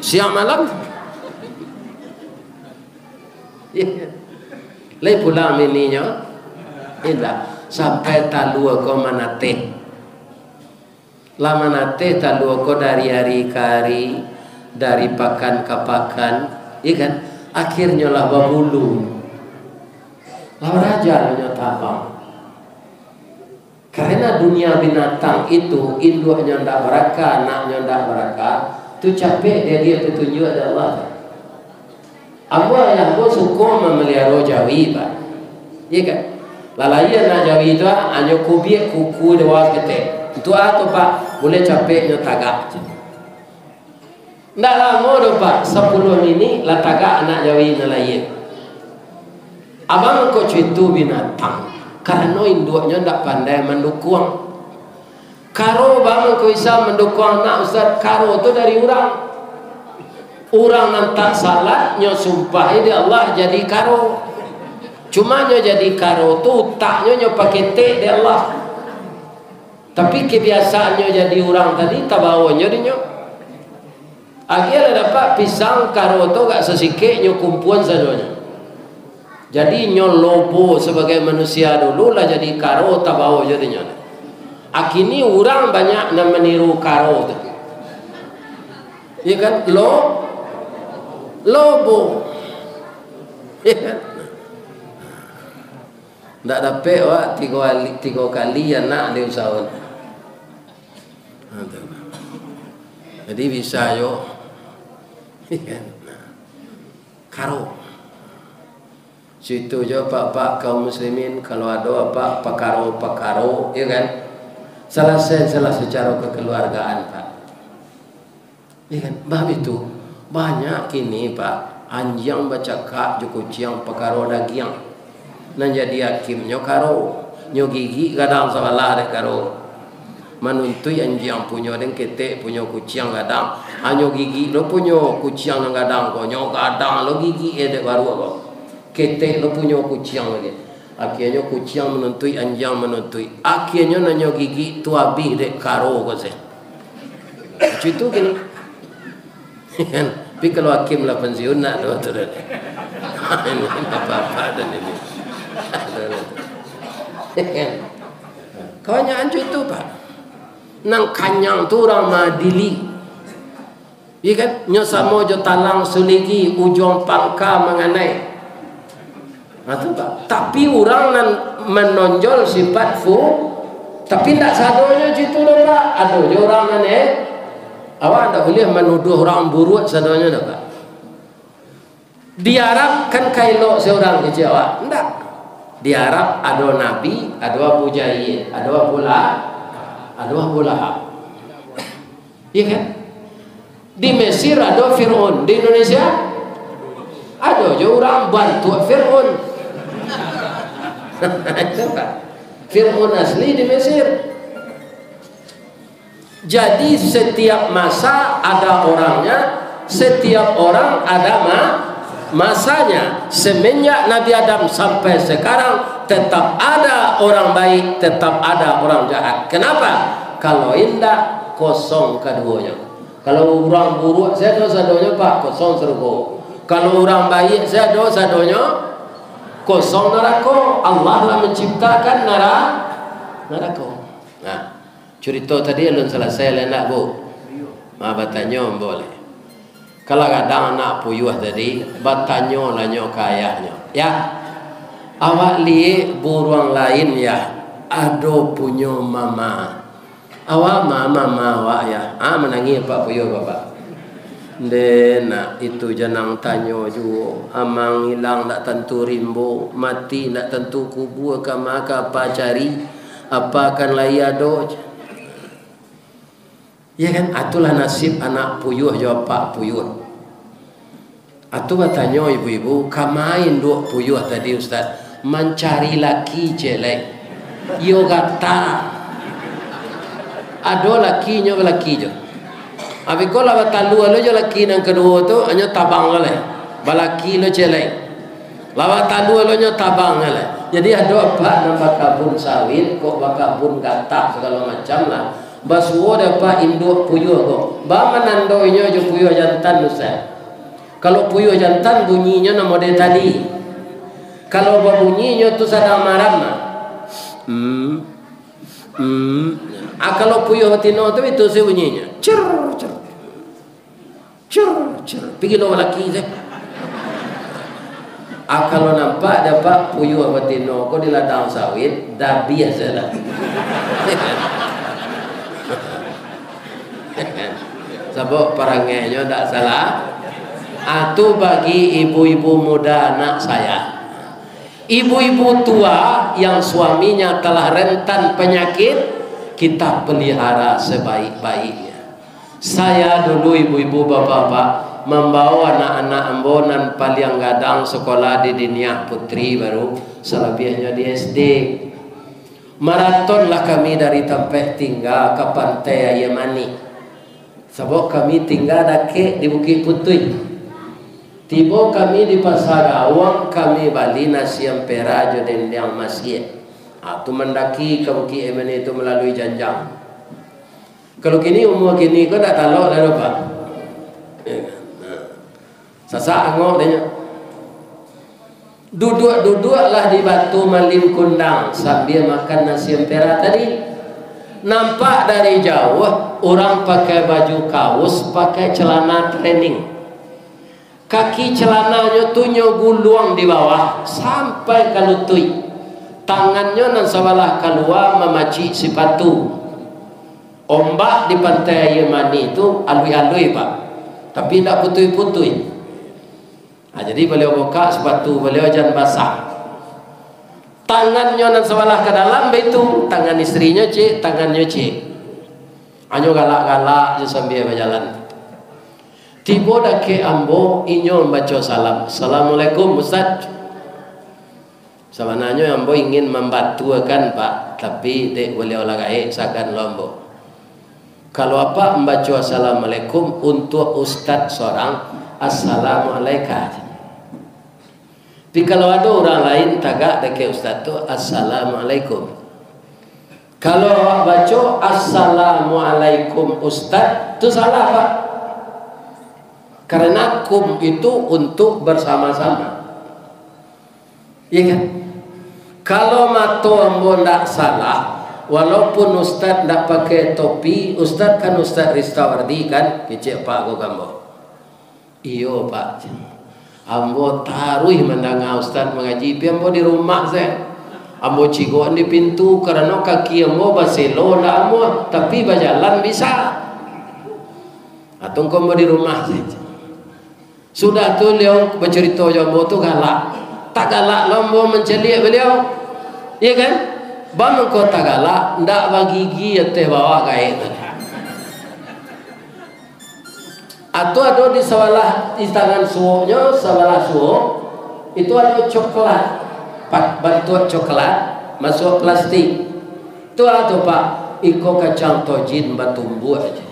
Siang malam. Lai pulang bini nyo. Indah sampai talua ko manate. Lama nate talua ko dari hari ke hari, dari pakan ke pakan, ikan akhirnya lah babulu. Lawan raja nyo tabang. Karena dunia binatang itu induknya ndak berakal, anaknya ndak berakal, tu capek dia petunjuk dari Allah. Apa yang kau suka memelihara jawi, Pak? Iya kan? Lalaian nak jawi itu hanya kubiak kuku dewa kete. Itu apa Pak? Boleh capeknya tagak. Ndak lama dah Pak, 10 minit lah tagak anak jawi nelayan. Abang kau cuitu binatang. Karena induknya tidak pandai mendukung. Karo bang kau bisa mendukung anak Ustaz. Karo itu dari orang. Orang nantak salat nyo sumpah ini Allah jadi karo. Cuma nyo jadi karo tu taknya nyo pakai tek di Allah. Tapi kebiasaannya jadi orang tadi tabawonyo di nyo. Akhirnya dapat pisang karo tu gak sesikit nyo kumpuan sadonya. Jadi nyo lobo sebagai manusia dulu lah jadi karo tabawo jadinya. Akini orang banyak nak meniru karo tu. Ya kan? Lobo. Ya kan? Tak dapat wak 3 kali yang nak dia usahawan. Jadi bisa yo. Ya kan? Karo. Situ je pak kaum muslimin kalau ada apa pakaro, ya kan? Salah secara kekeluargaan Pak. Ya kan? Bab itu banyak kini Pak anjing bercakap jo kucing pakaro daging. Nan jadi hakim nyo karo, nyo gigi kadang salah dek karo. Manuntui anjing punya dan ketek punya kucing kadang, anyo gigi lo punya kucing nang kadang konyo kadang lo gigi dek baru apa. Ketek lo punya kucing lagi. Akhirnya kucing menuntui, anjing menuntui. Akhirnya nanya gigi tu habis dek karo ko se. Macam itu gini. Tapi kalau hakim lah pensiun nak tu dah. Ini apa-apa dan ini. Kau nyan itu Pak. Nang kanyang tu orang madili. Iya kan? Nyo samo jo talang suligi ujung pangka mengenai. Tapi orang nan menonjol sifat tapi tidak sadonya situ loh Pak. Ada je orang nan awak tidak boleh menuduh orang buruk sadonya dah Pak. Di Arab kan kailok seorang kecil awak. Tidak. Di Arab ada Nabi, ada Abu Jahil, ada Abu Lahab. Iya kan? Di Mesir ada Fir'aun. Di Indonesia ada je orang bantu Fir'aun. Fir'aun asli di Mesir. Jadi setiap masa ada orangnya, setiap orang ada masanya. Semenjak Nabi Adam sampai sekarang tetap ada orang baik, tetap ada orang jahat. Kenapa? Kalau indah kosong keduanya. Kalau orang buruk saya dosa-doanya Pak kosong surga. Kalau orang baik saya dosa-doanya kosong neraka. Allah lah menciptakan neraka. Nah, cerita tadi belum selesai nak Bu. Bertanya boleh. Kalau kadang anak puyuh tadi bertanya lah nyo ke ayahnya. Ya, awak lihat burung lain ya. Ada punya mama. Awak mama awak ya. Menangis Pak puyuh Bapak. Nak itu janang tanya juga. Amang hilang nak tentu rimbo, mati nak tentu kubur ke maka apa cari, apa akan layado. Ya kan, itulah nasib anak puyuh jawab Pak puyuh. Atu bertanya ibu-ibu, kamain duk puyuh tadi Ustaz, mencari laki jelek. Yo kata ada lakinya laki je. Abi ko la batalu lo jo laki nang kedua tu hanya tabang le. Balaki lo celai. La batalu lo nyo tabang le. Jadi ada apa nambah kabun sawit kok bakabun gatak segala macam lah. Basuo dapat induk puyuh kok. Ba menandoinya jo puyuh jantan Ustaz. Kalau puyuh jantan bunyinya nama dia tadi. Kalau bunyinya tu sedang marah. Kalau puyuh tino tu itu si bunyinya. Cer. Pergi lo laki je. Kalau nampak dapat puyuh apa tino kau di ladang sawit, dah biasalah. Sebab perangainya tak salah. Itu bagi ibu-ibu muda anak saya. Ibu-ibu tua yang suaminya telah rentan penyakit, kita pelihara sebaik-baiknya. Saya dulu ibu-ibu bapak-bapak membawa anak-anak ambonan paling gadang sekolah di Diniah Putri baru, selebihnya di SD. Maratonlah kami dari tempat tinggal ke pantai Yemani. Sebab kami tinggal dake di Bukit Putui. Tiba kami di Pasar Awang, kami balik nasi ampera jodoh yang masjid. Itu mendaki ke Bukit Yemani itu melalui janjang. Kalau kini umur kini kau tak tahu dah apa. Sasak angok dia. Duduk-duduklah di batu malim kundang sambil makan nasi ampera tadi. Nampak dari jauh orang pakai baju kaos, pakai celana training. Kaki celananya tu gulung di bawah sampai ke lutut. Tangannya nan sebelah keluar memaci sepatu. Ombak di pantai Yemani itu alui-alui pak, tapi tidak putui-putui. Jadi beliau buka sepatu beliau jangan basah. Tangannya nan sebelah ke dalam itu tangan istrinya cik, tangannya cik. Hanya galak-galak je sambil berjalan. Tiba dah ke ambo inyo membaca salam. Assalamualaikum Ustaz. Sebenarnya ambo ingin membantukan pak, tapi dek beliau lagai sakan lombo. Kalau apa membaca assalamualaikum untuk Ustaz seorang assalamualaikum. Tapi kalau ada orang lain tagak dekat Ustaz tu assalamualaikum. Kalau baca assalamualaikum Ustaz tu salah pak. Karena kum itu untuk bersama-sama. Iya kan? Kalau mato ambo ndak salah, walaupun Ustaz ndak pakai topi, Ustaz kan Ustaz Ristawardi kan, kecik pak go gambo. Iyo pak. Ambo taruh mendengar Ustaz mengaji, pi ambo di rumah saya. Ambo cigoan di pintu karena kaki ambo baselo ndak ambo, tapi berjalan bisa. Atau ambo di rumah saja. Sudah tu beliau bercerita jambo tu galak. Tak galak lombo mencelik beliau. Iya kan? Bang kau tak galak, ndak bagi gigi teh bawa kain. Atau ada di sebelah di tangan suonya, sebelah suo itu ada coklat. Bantuan coklat masuk plastik. Tu ada pak, iko kacang tojin batumbu aja.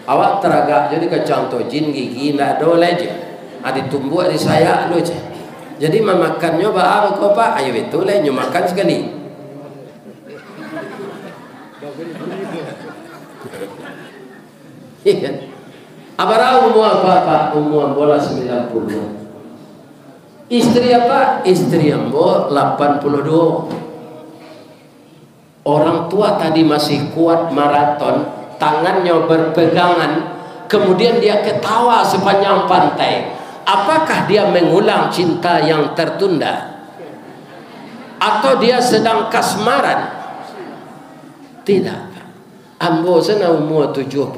Awak teragak jadi kacang tojin gigi ndak ada aja. Ada tumbuh di saya lu aja. Jadi memakannya apa kau pak? Ayo itu lah nyu makan sekali. Iya. Abara umur apa pak? Umur bola 90. Istri apa? Istri ambo 82. Orang tua tadi masih kuat maraton, tangannya berpegangan, kemudian dia ketawa sepanjang pantai. Apakah dia mengulang cinta yang tertunda? Atau dia sedang kasmaran? Tidak. Ambo sana umur 71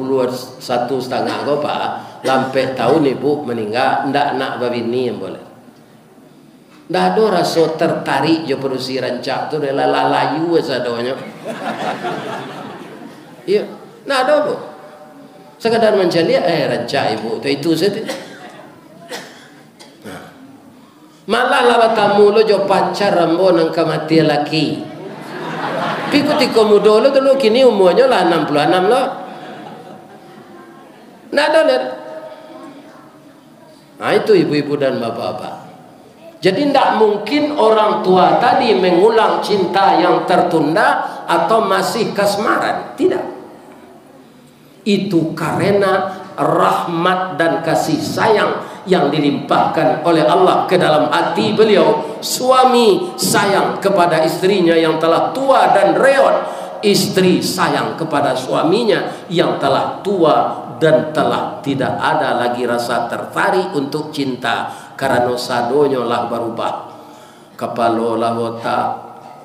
setengah kau pak, lampai tahun ibu meninggal, ndak nak babini yang boleh. Ndak ada rasa tertarik je perusi rancak tu rela layu sadonya. Iya, ndak ada bu. Sekadar mencari rancak ibu tu itu saja. Malah lah tamu lo jo pacar rambo nang kemati laki. Piku tiko mudo lo dulu kini umurnya lah 66 lo. Nah ada lihat. Nah itu ibu-ibu dan bapak-bapak. Jadi tidak mungkin orang tua tadi mengulang cinta yang tertunda atau masih kasmaran. Tidak. Itu karena rahmat dan kasih sayang yang dilimpahkan oleh Allah ke dalam hati beliau. Suami sayang kepada istrinya yang telah tua dan reot, istri sayang kepada suaminya yang telah tua dan telah tidak ada lagi rasa tertarik untuk cinta. karena sadonyo lah berubah. Kepala lah botak,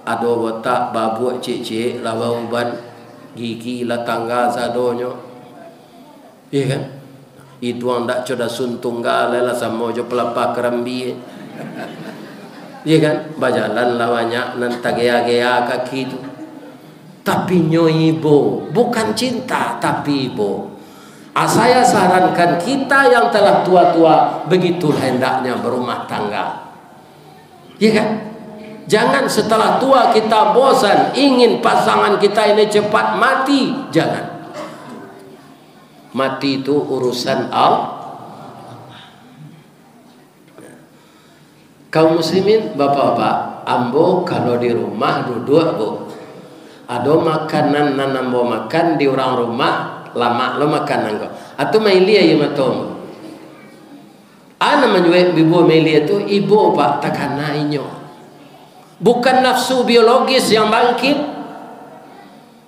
ado botak, babu cik-cik lah uban, gigi lah tangga sadonyo. Iya kan? Itu ang dak coda suntunggal lah sama jo pelapa kerambi. Iya kan? Bajalan lah banyak nanta gaya-gaya kaki itu. Tapi nyoibo bukan cinta, tapi ibo. Saya sarankan kita yang telah tua-tua begitu hendaknya berumah tangga. Ya kan? Jangan setelah tua kita bosan ingin pasangan kita ini cepat mati. Jangan. Mati itu urusan Allah. Kaum muslimin, bapak-bapak, ambo kalau di rumah duduk bu, ada makanan nanambo makan di orang rumah lama lo makan nangko. Atau mailia ya matom. Ana menjual ibu mailia itu ibu pak takanainya. Bukan nafsu biologis yang bangkit,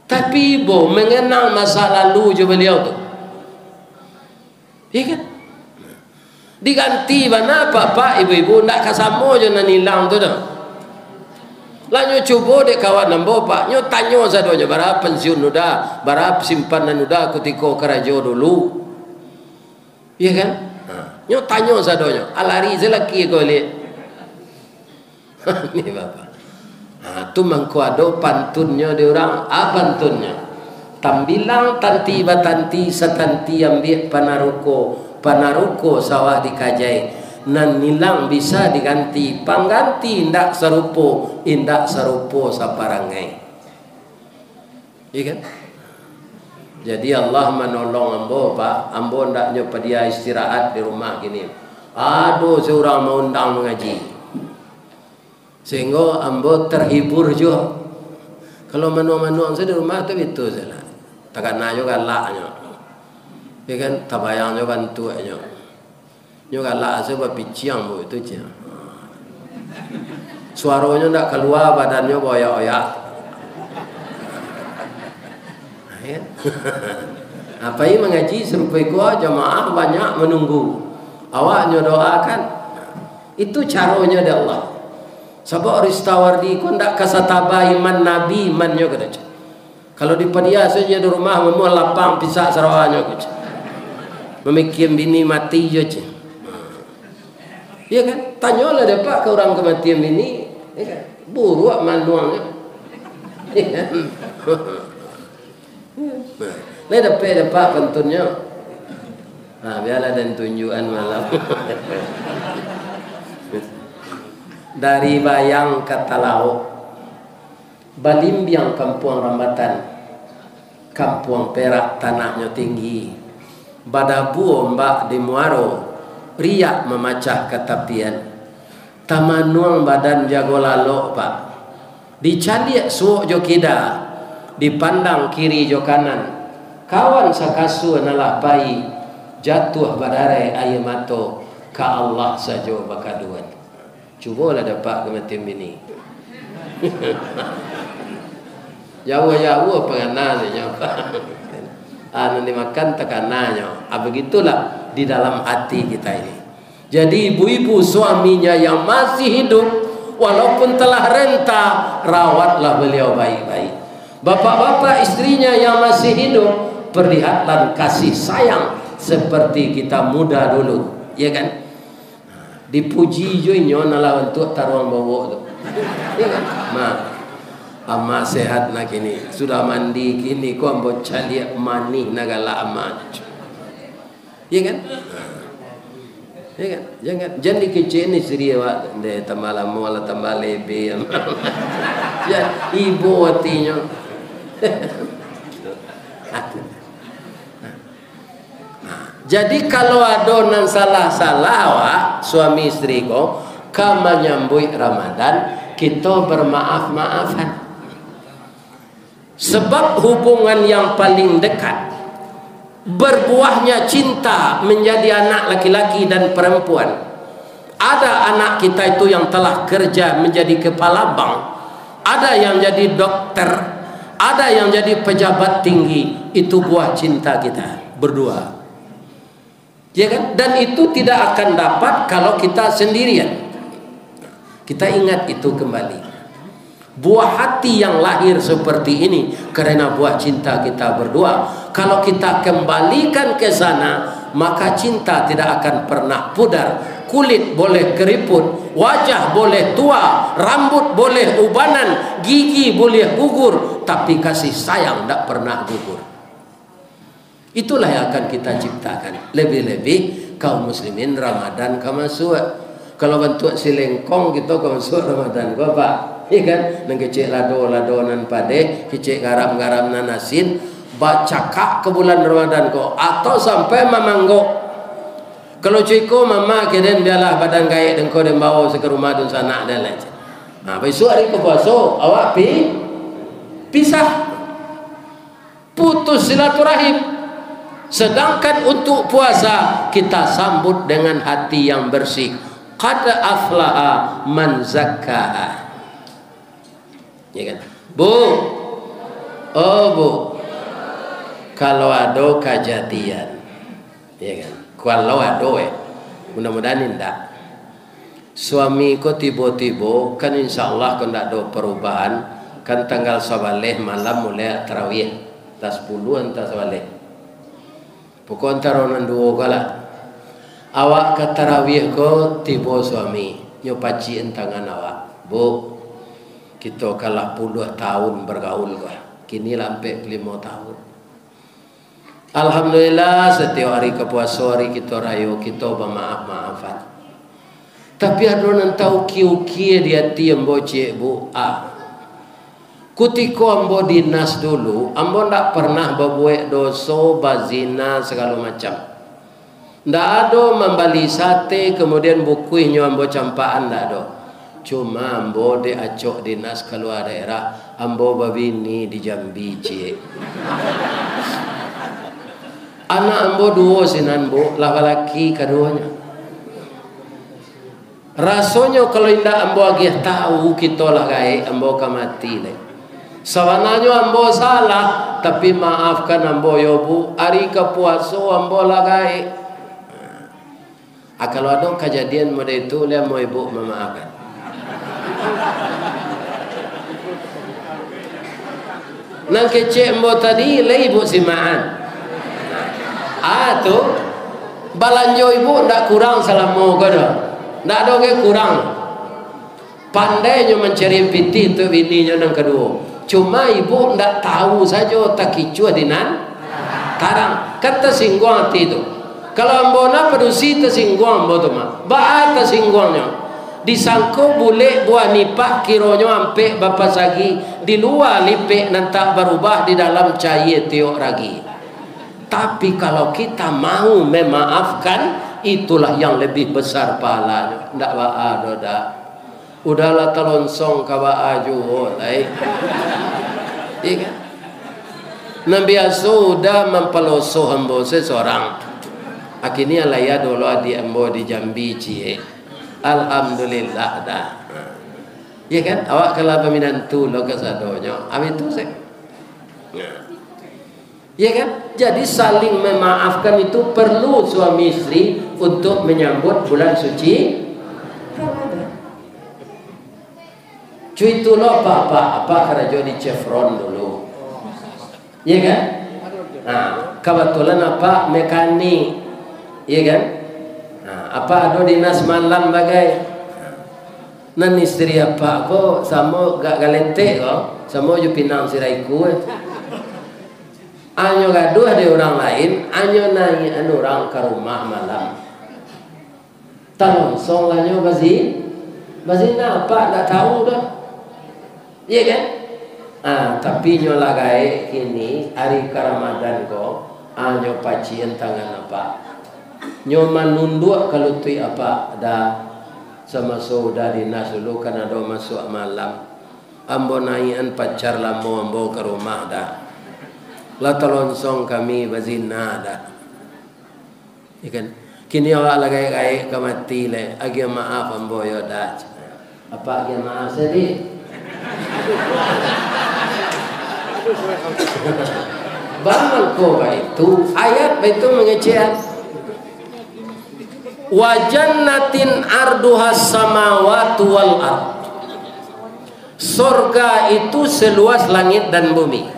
tapi ibu mengenang masa lalu jo beliau tu. Iya kan? Diganti mana pak ibu-ibu ndak kasamo jo nanilang tu dah. Lanyo coba dek kawan nambo pak, nyo tanyo sadonya berapa pensiun nuda, berapa simpanan nuda ketika kerajo dulu. Iya kan? Nyo tanyo sadonya, alari zelaki ko lihat. Ni bapak. Tu mangkuado pantunnya di orang, pantunnya. Tambilang tanti batanti satanti ambil panaruko sawah dikajai. Nan nilang bisa diganti pangganti indak serupo saparangai. Iya kan? Jadi Allah menolong ambo pak, ambo ndak nyopa dia istirahat di rumah gini. Aduh seorang mau undang mengaji, sehingga ambo terhibur juga. Kalau manu-manu saya di rumah tu itu saja. Takkan najo galaknya, iya kan? Tabayangnya kan tuanya. Nyo galak sebab piciang bu itu je. Suaranya ndak keluar, badannya boyak-boyak. Apa ini mengaji serupai gua jamaah banyak menunggu. Awaknya doakan. Itu caranya dari Allah. Sebab ristawardi ku ndak kasataba iman nabi imannya kada. Kalau di padia saja di rumah memang lapang pisah sarawanya ku. Memikir bini mati je. Iya kan? Tanyalah dapat ke orang kematian ini, ya kan? Buruk manuangnya. Ya kan? Nah, dapat pentunnya. Nah, biarlah dan tunjukan malam. Dari bayang kata lauk, Balimbiang Kampung Rambatan, Kampung Perak tanahnya tinggi, Badabu ombak di Muaro. Riak memacah ketapian, tamanuang badan jago lalok pak, dicaliak suuk jo kida, dipandang kiri jo kanan, kawan sakasu nalah pai, jatuh badare air mato, ka Allah sajo bakaduan. Cubalah dapat kematian bini. Jauh-jauh pengenanya anu dimakan tekanannya. Begitulah di dalam hati kita ini. Jadi ibu-ibu suaminya yang masih hidup walaupun telah renta, rawatlah beliau baik-baik. Bapak-bapak istrinya yang masih hidup, perlihatkan kasih sayang seperti kita muda dulu, ya kan? Dipuji joinyo nala untuk taruang bawa tu. Ya kan? Ama sehat nak kini, sudah mandi kini ko ambo caliak manih nagala amat. Ya kan? Ya kan? Jangan dikeceni siri awak de tamalam wala tamalebe. Ya ibu hatinya. Jadi kalau ada nan salah-salah awak suami istri ko ka menyambut Ramadan, kita bermaaf-maafan. Sebab hubungan yang paling dekat, berbuahnya cinta menjadi anak laki-laki dan perempuan. Ada anak kita itu yang telah kerja menjadi kepala bank, ada yang jadi dokter, ada yang jadi pejabat tinggi. Itu buah cinta kita berdua. Ya kan? Dan itu tidak akan dapat kalau kita sendirian. Kita ingat itu kembali. Buah hati yang lahir seperti ini karena buah cinta kita berdua. Kalau kita kembalikan ke sana, maka cinta tidak akan pernah pudar. Kulit boleh keriput, wajah boleh tua, rambut boleh ubanan, gigi boleh gugur, tapi kasih sayang tidak pernah gugur. Itulah yang akan kita ciptakan. Lebih-lebih kaum muslimin Ramadan kamasuk. Kalau bentuk silengkong kita kamasuk Ramadan kau pak, iya kan? Nang kecik lado nan pade, kecik garam nan asin, baca kak ke bulan Ramadan kau, atau sampai mamanggo. Kalau ciko mama keden biarlah badan gaya dan kau dan bawa ke rumah dan sana dan lain. Nah, besok hari kepuasa awak pisah, putus silaturahim. Sedangkan untuk puasa kita sambut dengan hati yang bersih. Qad aflaha man zakkaha. Ya kan? Bu. Oh bu. Kalau ada kejadian. Ya kan? Kalau ada mudah-mudahan tidak. Suami ko tiba-tiba kan insyaallah kan tidak ada perubahan. Kan tanggal 11 malam mulai tarawih. Tas 10 entah 11. Pokok antara orang dua kala. Awak ke tarawih ko tiba suami nyopaci entangan awak. Bu, kita kalah puluh tahun bergaul ko. Kini sampai 5 tahun. Alhamdulillah setiap hari kepuasa hari kita rayo kita bermaaf-maafan. Tapi ada orang tahu kiu-kiu dia tiam bocek bu. Kutiko ambo dinas dulu, ambo ndak pernah berbuat dosa, bazina segala macam. Ndak ada membeli sate kemudian bukuinya ambo campaan ndak ada. Cuma ambo diacok dinas keluar daerah, ambo babini di Jambi cie. Anak ambo dua sinan bu, laki-laki keduanya. Rasanya kalau indah ambo agih tahu kita lah gaya ambo kamati le. Sebenarnya ambo salah, tapi maafkan ambo yo bu. Hari kepuasa ambo lah gaya. Kalau ada kejadian model itu, lihat mau ibu memaafkan. Nang kecek ambo tadi, le ibu simaan. Tu balanjo ibu ndak kurang selama kada. Ndak ada ke kurang. Pandainya mencari piti untuk bininya yang kedua. Cuma ibu ndak tahu saja tak kicua dinan tarang. Kata singguang itu. Kalau ambona pedusi tersingguang ambo tu mah. Ba tersingguangnya. Disangko boleh buah nipah kironyo ampe bapa sagi di luar lipek nanti berubah di dalam cair tiok ragi. Tapi kalau kita mau memaafkan, itulah yang lebih besar pahalanya. Ndak ada dah. Udahlah telonsong kawa aju lai. Iya kan? Nabi sudah mempeloso hamba seseorang. Akhirnya laya dulu di ambo di Jambi cie. Alhamdulillah dah. Iya kan? Awak kalau peminantu lo kesadonya. Amin tu saya. Ya kan? Jadi saling memaafkan itu perlu suami istri untuk menyambut bulan suci Ramadan. Cuy itu lo apa kerja di Chevron dulu. Ya kan? Nah, kebetulan apa mekanik. Ya kan? Nah, apa ada dinas malam bagai. Nan istri apa kok sama gak galente kok, sama ju pinang siraiku. Anyo gaduh ada orang lain, anyo nanya orang ke rumah malam. Talongsong lanyo bazin apa tak tahu dah. Iya kan? Tapi nyo lagai kini hari ke Ramadan ko, anyo pacien tangan apa? Nyo manunduk kalau tu apa dah sama saudara dinas dulu kan ada masuk malam. Ambo naian pacar lamo ambo ke rumah dah. La telonsong kami bazina dah. Ikan kini awak lagi ke mati le. Agi maaf ambo yo dah. Apa agi maaf sedih? Bangun ko itu ayat itu mengecehat. wa jannatin arduhas samawati wal ard. Surga itu seluas langit dan bumi.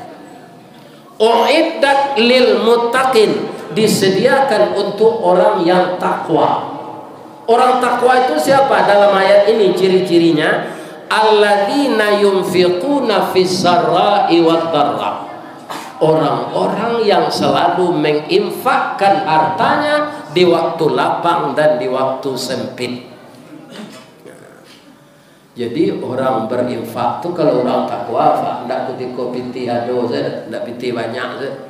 Uiddat lil muttaqin, disediakan untuk orang yang takwa. Orang takwa itu siapa? Dalam ayat ini ciri-cirinya, alladzina yunfiquna fis sarra'i wad dharra. Orang-orang yang selalu menginfakkan hartanya di waktu lapang dan di waktu sempit. Jadi orang berinfak tu kalau orang takwa, tidak kutiko piti ado saja, tidak piti banyak saja.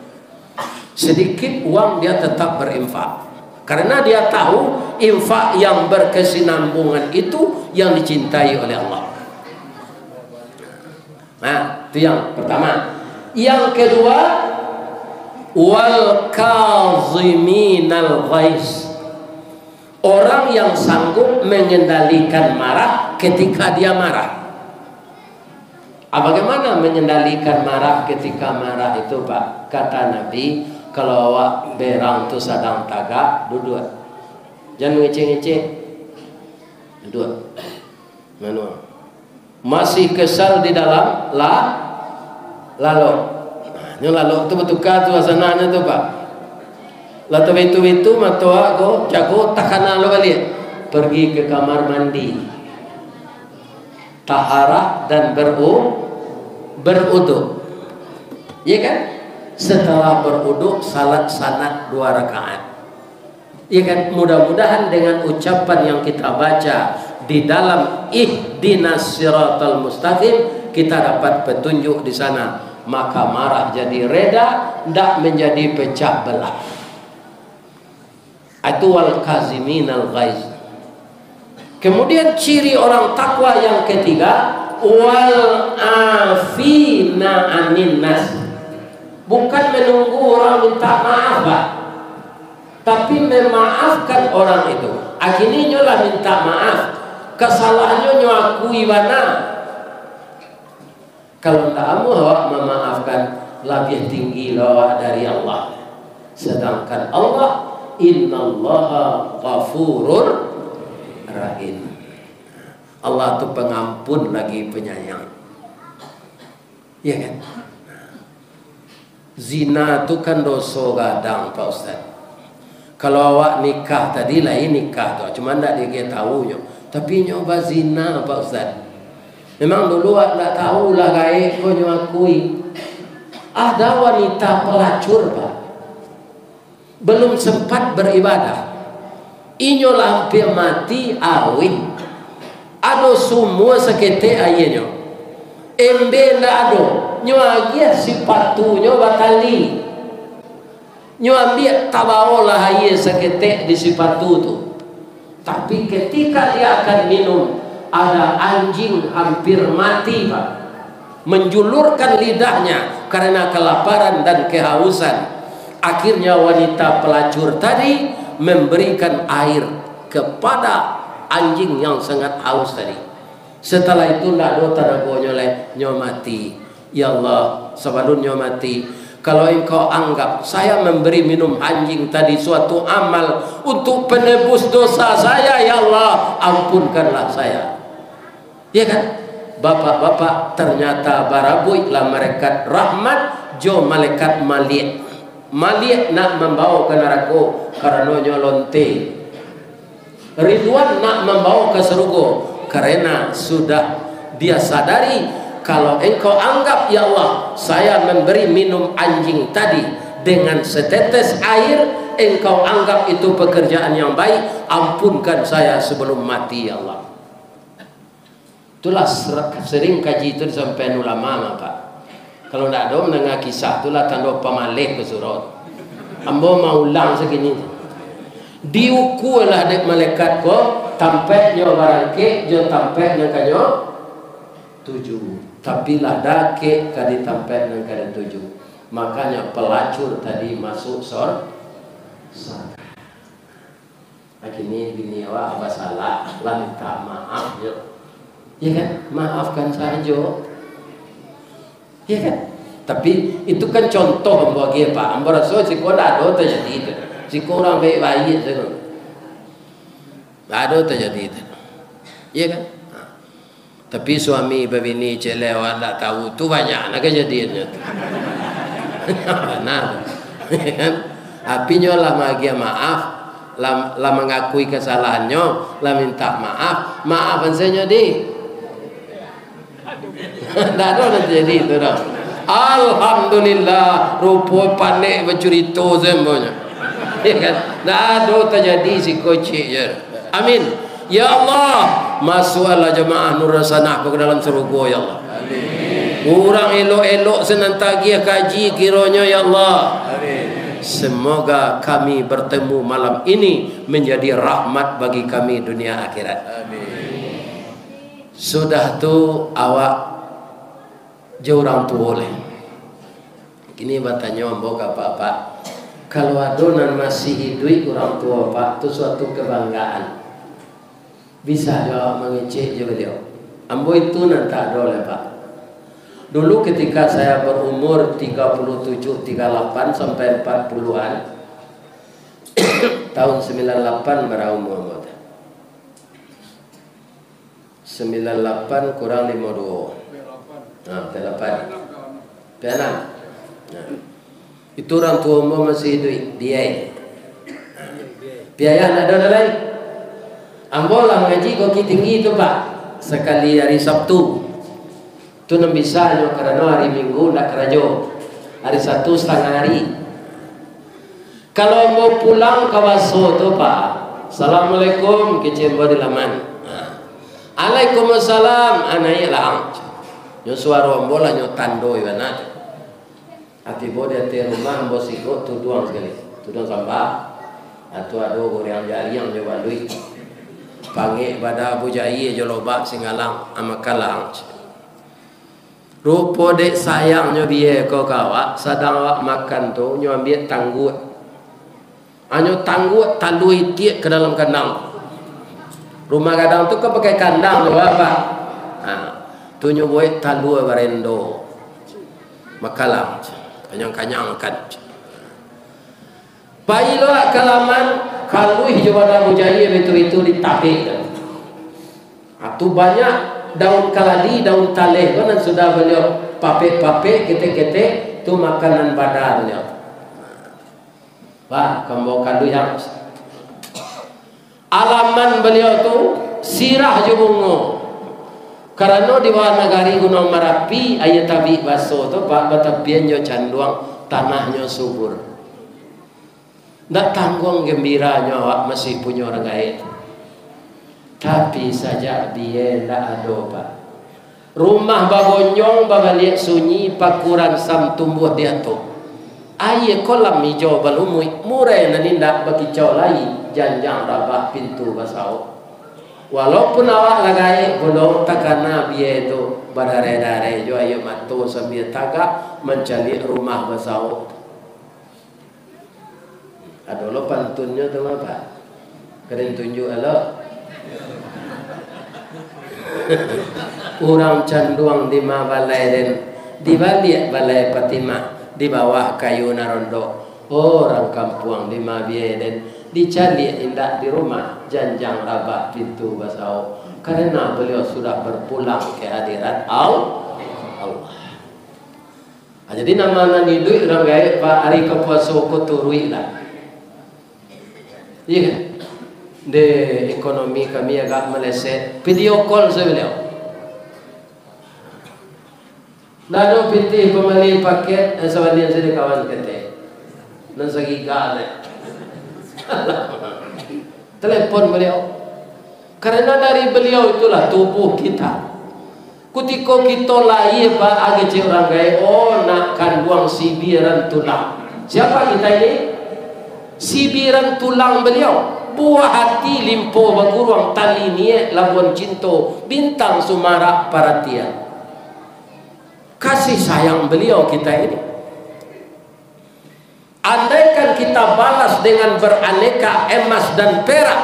Sedikit uang dia tetap berinfak, karena dia tahu infak yang berkesinambungan itu yang dicintai oleh Allah. Nah, itu yang pertama. Yang kedua, wal kaziminal ghaiz. Orang yang sanggup mengendalikan marah ketika dia marah. Bagaimana mengendalikan marah ketika marah itu, Pak? Kata Nabi, kalau awak berang tu sedang tagak, duduk. Jangan ngece-ngece. Duduk. Manual. Masih kesal di dalam lalu. Ini lalu tu bertukar tu asananya tu, Pak. Lalu itu matua go jago takana lo balik. Pergi ke kamar mandi. Taharah dan beruduk. Iya kan? Setelah beruduk salat sanad 2 rakaat. Iya kan? Mudah-mudahan dengan ucapan yang kita baca di dalam ihdinas siratal mustaqim kita dapat petunjuk di sana, maka marah jadi reda, tidak menjadi pecah belah. Itu wal kaziminal ghaiz. Kemudian ciri orang takwa yang ketiga, wal afina anin nas. Bukan menunggu orang minta maaf, Pak, tapi memaafkan orang itu. Akhirnya nyolah minta maaf, kesalahannya nyakui bana. Kalau tak mau awak memaafkan, lebih tinggi awak dari Allah. Sedangkan Allah, innallaha ghafurur rahim. Allah itu pengampun lagi penyayang. Iya kan? Zina itu kan dosa gadang, Pak Ustaz. Kalau awak nikah tadi lain nikah tu, cuma tak dia tahu nyo. Tapi nyoba zina, Pak Ustaz. Memang dulu awak tak tahu lah gaib kau nyo akui. Ada wanita pelacur, Pak. Belum sempat beribadah, inyo hampir mati awin. Ado semua sekete ayenyo. Embe ndak ado. Nyo agia sipatunyo batali. Nyo ambil tabaolah aye sekete di sipatu tu. Tapi ketika dia akan minum, ada anjing hampir mati, Pak. Menjulurkan lidahnya karena kelaparan dan kehausan. Akhirnya wanita pelacur tadi memberikan air kepada anjing yang sangat haus tadi. Setelah itu tidak ada tanagonya nyo mati. Ya Allah, sebelum nyo mati, kalau engkau anggap saya memberi minum anjing tadi suatu amal untuk penebus dosa saya, ya Allah, ampunkanlah saya. Ya kan? Bapak-bapak, ternyata barabui lah malaikat rahmat jo malaikat malik. Malik nak membawa ke neraka karena nyolonte. Ridwan nak membawa ke surga karena sudah dia sadari kalau engkau anggap ya Allah saya memberi minum anjing tadi dengan setetes air, engkau anggap itu pekerjaan yang baik, ampunkan saya sebelum mati ya Allah. Itulah sering kaji itu sampai ulama, Pak. Kalau tidak ada mendengar kisah itulah tanda pamalih ke surat. Ambo mau ulang segini. Diukulah dek malaikat ko tampaknya barangke jo tampaknya kanyo 7. Tapi lah dake kadi tampaknya kadi 7. Makanya pelacur tadi masuk surga. Akhirnya bini awak apa salah lah minta maaf jo. Ya kan? Maafkan saja. Ya kan? Tapi itu kan contoh bagi Pak. Ambo rasa si kau dah ada terjadi itu. Si kau orang baik-baik saja. Ada terjadi itu. Iya kan? Tapi suami berbini celewa tak tahu tu banyak nak kejadiannya. Nah, kan? Apinya lah magi maaf, lah mengakui kesalahannya, lah minta maaf, maafan saya di. Tak ada terjadi itu dah. Alhamdulillah, rupa panik bercerita semuanya. Ya kan? Tak ada terjadi si kocik je. Amin. Ya Allah, masuklah jemaah Nur Rasanah ke dalam surga ya Allah. Amin. Orang elok-elok senantiasa kaji kiranya ya Allah. Amin. Semoga kami bertemu malam ini menjadi rahmat bagi kami dunia akhirat. Amin. Sudah tu awak jauh orang tua oleh. Kini bertanya mbok apa-apa. Kalau adonan masih hidup orang tua Pak, itu suatu kebanggaan. Bisa jawab mengecek je beliau. Ambo itu nanti ada oleh Pak. Dulu ketika saya berumur 37, 38 sampai 40-an tahun 98 berumur 98 kurang 52. Nah, 8. P6. Nah, itu orang tua ambo masih hidup dia. Biaya ada lain. Ambo lah mengaji koki tinggi itu Pak. Sekali hari Sabtu. Itu nak bisa jo karena hari Minggu nak kerajo. Hari Sabtu setengah hari. Kalau mau pulang ke Waso tu Pak. Assalamualaikum kecembo di laman. Waalaikumsalam anai lang. Yo suara ambo lah nyo tando iwana. Hati bo dia te rumah ambo sikot tu duang sekali. Tu duang sampah. Atau ada goreng jari yang jo balui. Panggil pada Abu Jai jolobak singalang amakalang. Rupa dek sayangnya biar kau kawak sedang awak makan tu nyo ambil tanggut. Anyo tanggut talui tiak ke dalam kandang. Rumah kadang tu kau pakai kandang tu apa? Tu nyo buat talua barendo. Makalang. Kanyang-kanyang kan. Bayilah kalaman kalau hijau pada mujahid itu ditapik. Itu banyak daun kaladi, daun taleh kan sudah beliau papek-papek, ketek-ketek itu makanan badan beliau. Wah, kamu kalau yang alaman beliau tu sirah jubungo. Karena di bawah negari Gunung Merapi ayat tabi baso tu pak batapian jo canduang tanahnya subur. Tak tanggung gembiranya awak masih punya orang lain. Tapi saja dia tak ada Pak. Rumah bagonyong babalik sunyi pakuran sam tumbuh dia tu. Aye kolam hijau balumui murai nanindak bagi cau lai janjang rabah pintu basau. Walaupun awak lagai belum takana biaya tu badare-dare jo ayo matu sambil tagak mencari rumah basau. Ada lo pantunnya tu apa? Keren tunjuk alo. Orang canduang di balai dan di balik balai Fatimah di bawah kayu narondo. Orang kampung di Mabie dan dicari indah di rumah janjang rabah pintu basau. Karena beliau sudah berpulang ke hadirat Allah. Jadi nama nani duit orang gaib Pak hari kepuasa turui lah. Iya, de ekonomi kami agak meleset. Video call saya beliau. Lalu pinti pembeli paket sebalian saya kawan kete. Dan segi gale. Telepon beliau. Karena dari beliau itulah tubuh kita. Kutiko kita lahir Pak agi orang gaya nak kandung sibiran tulang. Siapa kita ini? Sibiran tulang beliau. Buah hati limpo baguruang tali niat labuan cinto bintang sumara paratia. Kasih sayang beliau kita ini. Andaikan kita balas dengan beraneka emas dan perak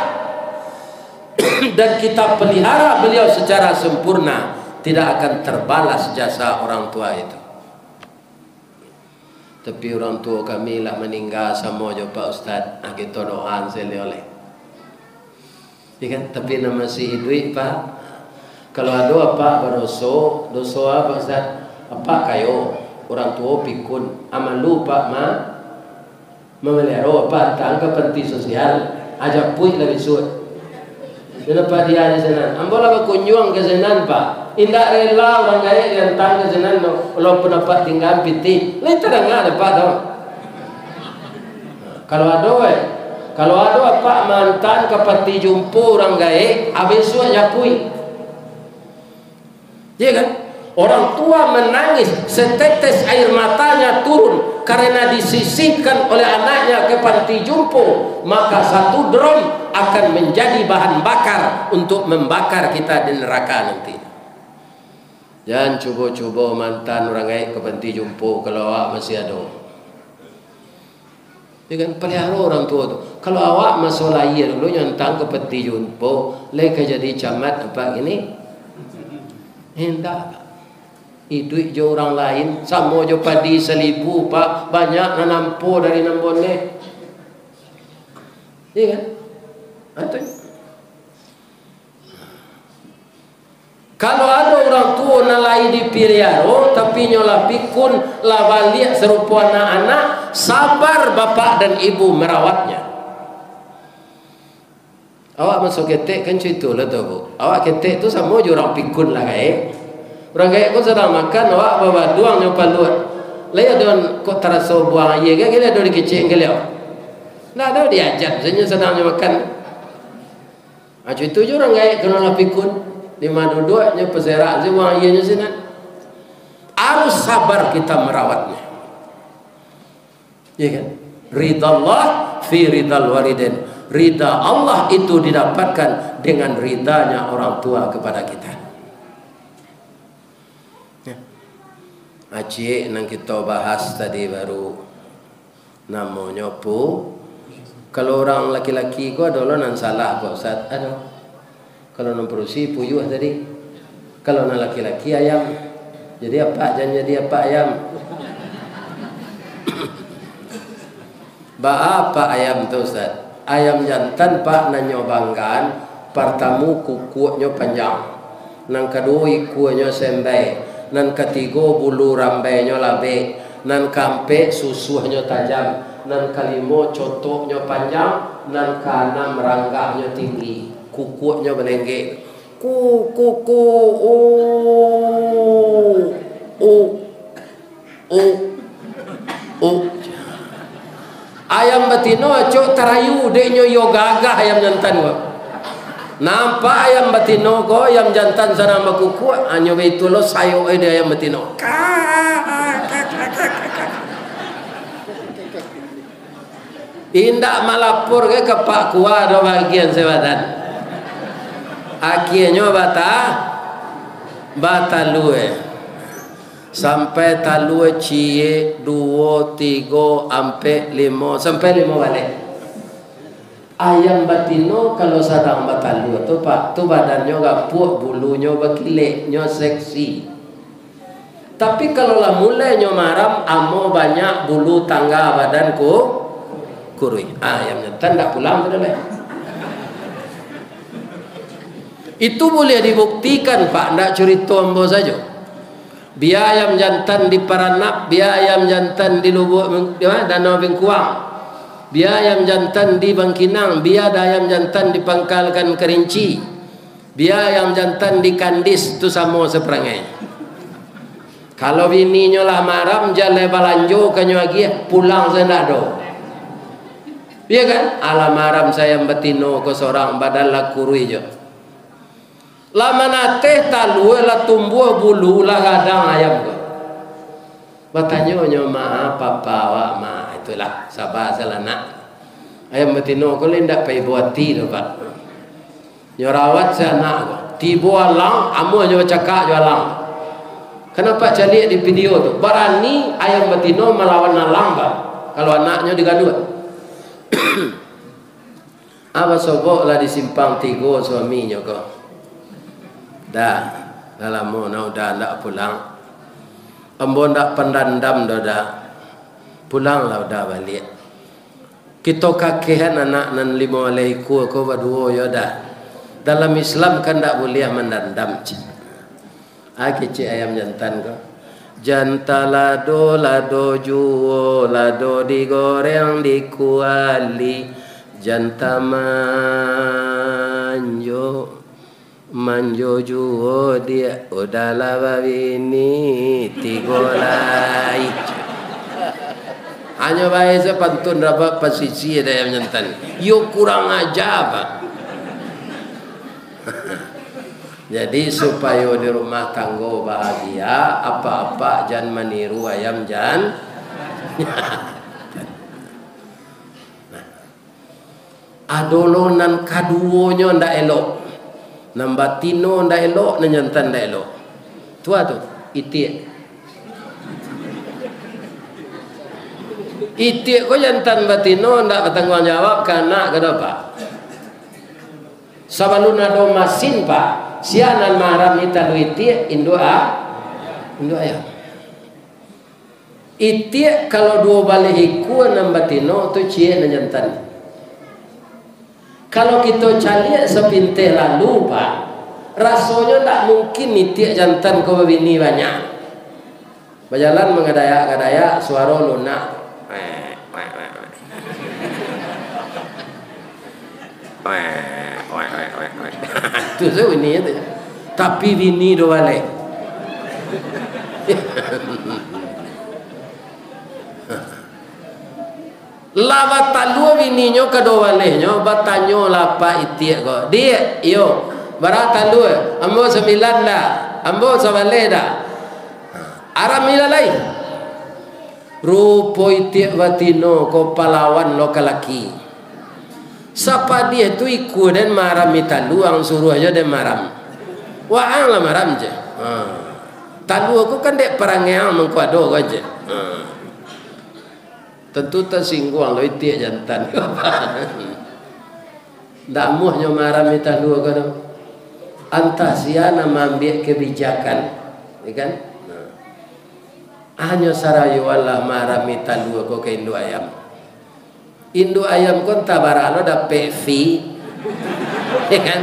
dan kita pelihara beliau secara sempurna, tidak akan terbalas jasa orang tua itu. Tapi orang tua kami lah meninggal sama je Pak Ustaz. Kita doa seleh oleh. Ya kan? Tapi nama si duit pak. Kalau ada apa berdoso, doso apa Ustaz? Apa kayo orang tua pikun amalu pak memelihara apa tangga panti sosial ajak puih lebih suat. Kenapa dia di sana? Ambola berkunjung ke sana pak. Indah rela orang kaya yang tangga sana walaupun dapat tinggal piti. Lain terang ada pak dong. Kalau ada apa mantan kapati jumpa orang kaya, habis suat japui. Iya kan? Orang tua menangis, setetes air matanya turun karena disisihkan oleh anaknya ke panti jompo, maka satu drum akan menjadi bahan bakar untuk membakar kita di neraka nanti. Jangan coba-coba mantan orang baik ke panti jompo kalau awak masih ada. Ya kan? Pelihara orang tua tu. Kalau awak masuk lahir dulu nyantang ke panti jompo, leka jadi camat apa ini? Hendak. Duit je orang lain sama je padi 1,000 pak, banyak nampo dari nambone. Iya kan? Atau kalau ada orang tua nalai di piriaro tapi nyola pikun lah balik serupa anak-anak, sabar bapak dan ibu merawatnya. Awak masuk ketek kan cerita lah tu bu. Awak ketek tu sama je orang pikun lah kayak. Orang kaya pun sedang makan, awak bawa duang nyopa luat. Laya don kok terasa buang air ke, kira don dikecek ke leo. Nah, ada diajar, sebenarnya sedang makan. Acu itu je orang kaya kena pikun. 5 duduk nyopa serak, je buang airnya sini. Harus sabar kita merawatnya. Ya kan? Ridha Allah fi ridal walidin. Ridha Allah itu didapatkan dengan ridhanya orang tua kepada kita. Acik nang kita bahas tadi baru namanya pu. Kalau orang laki-laki ko ada nan salah ko Ustaz. Ada. Kalau nan perusi puyuh tadi. Kalau nan laki-laki ayam. Jadi apa? Jangan jadi apa ayam. Ba apa ayam tu Ustaz? Ayam jantan pak nanyo banggan, pertama kukunya panjang. Nang kedua ikunya sembei. Nan ketiga bulu rambainya labe, nan kampe susuhnya tajam, nan kalimo cotoknya panjang, nan kaenam ranggahnya tinggi, kukunya belengge. Kuku ayam batino cok terayu deknya yo gagah ayam jantan wa. Nampak ayam batino ko ayam jantan sana makuku anyo itu lo sayo ayam batino. Indak malapur ke pak kuah do bagian sebatan. Akhirnya bata lue. Sampai talue cie 2, 3 sampai 5 balik. Ayam batino kalau sedang batalu tu pak tu badannya gapuk, bulunya berkilik, seksi. Tapi kalau lah mulainya maram, amo banyak bulu tangga badanku kurui. Ayam jantan tak pulang tu dah. Itu boleh dibuktikan pak, tak cerita ambo saja. Biar ayam jantan di Paranap, biar ayam jantan di Lubuk Danau Bengkuang, biar ayam jantan di Bangkinang, biar ayam jantan di Pangkalkan Kerinci, biar ayam jantan di Kandis, itu sama seperangai. Kalau bininya lah maram, jalan balanjo kanyo lagi pulang saya nak do. Iya kan? Ala maram saya betino ke seorang badan lah kurui je. Lama nate talue lah tumbuh bulu lah gadang ayam ke. Bertanya maaf papa awak ma itulah sabar selana. Ayam betino ko lendak pai buati do pak. Nyorawat sana ko. Tibo alang amu nyo cakak jo alang. Kenapa cari di video tu? Berani ayam betino melawan alang pak. Kalau anaknya digaduh. Apa sobok lah di simpang 3 suaminya ko. Dah dalam mau dah ndak pulang. Ambo ndak pendandam dah. Pulang lah dah balik. Kita kakehan anak nan 5 alaiku ko berdua ya dah. Dalam Islam kan tak boleh mendandam. Kecik ayam jantan kau. Janta lado juo, lado digoreng dikuali. Janta manjo juo dia udahlah babini tigolai. Hanya baik sepantun dapat posisi ada ayam jantan. Yo kurang aja apa. Jadi supaya di rumah tangga bahagia, apa-apa jangan meniru ayam jantan. Adolonan kaduonyo ndak elok. Nambatino ndak elok, nanyantan ndak elok. Tua tu, itik. Itik ko jantan batino ndak bertanggung jawab kana kenapa? Sabalun ado masin pak. Sianan maram ita itik indo ayam. Itik kalau dua balik iku nambatino tu cie nanyantan. Kalau kita cari sepintai lalu pak, rasanya tak mungkin itik jantan kau bini banyak. Berjalan mengadayak suara lunak. Itu saya bini itu. Tapi bini do balik. Lava talua bininya kado balenya batanyo lapa itik ko. Dia yo barat talua ambo 9 dah. Ambo sabale dah. Aram milalai. Rupo itik batino ko palawan lokalaki. Siapa dia tu ikut dan maram italu ang suruh aja dan maram. Wah lah maram je. Talu aku kan dek perangai mengkuado aja. Tentu tersinggung lo itik jantan. Dak muhnya maram italu aku. Antasia nama ambil kebijakan, kan? Hanya sarayu Allah maram italu aku ke Indo ayam. Indo ayam kon tabarano dapat fee, ya kan?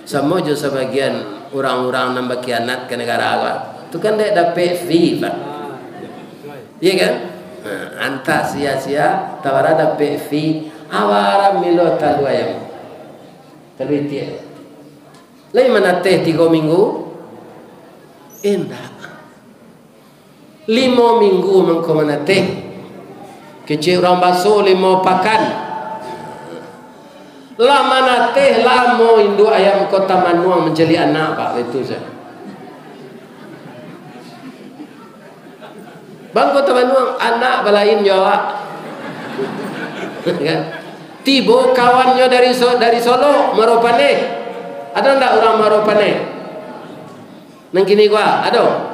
Sama je sebagian orang-orang nambah kianat ke negara awak. Tu kan dia dapat fee, pak. Ya kan? Anta sia-sia tabarano dapat fee. Awara milo talu ayam. Talu itik. Lai mana teh 3 minggu? Endak. 5 minggu mengko mana teh? Kecil orang basuh 5 pakan. Lama nateh lamo induk ayam kota manuang menjadi anak pak itu saya. Bang kota manuang anak balain Jawa. Kan? Tibo kawannya dari Solo Maropane. Ada ndak orang Maropane? Nang kini gua ada.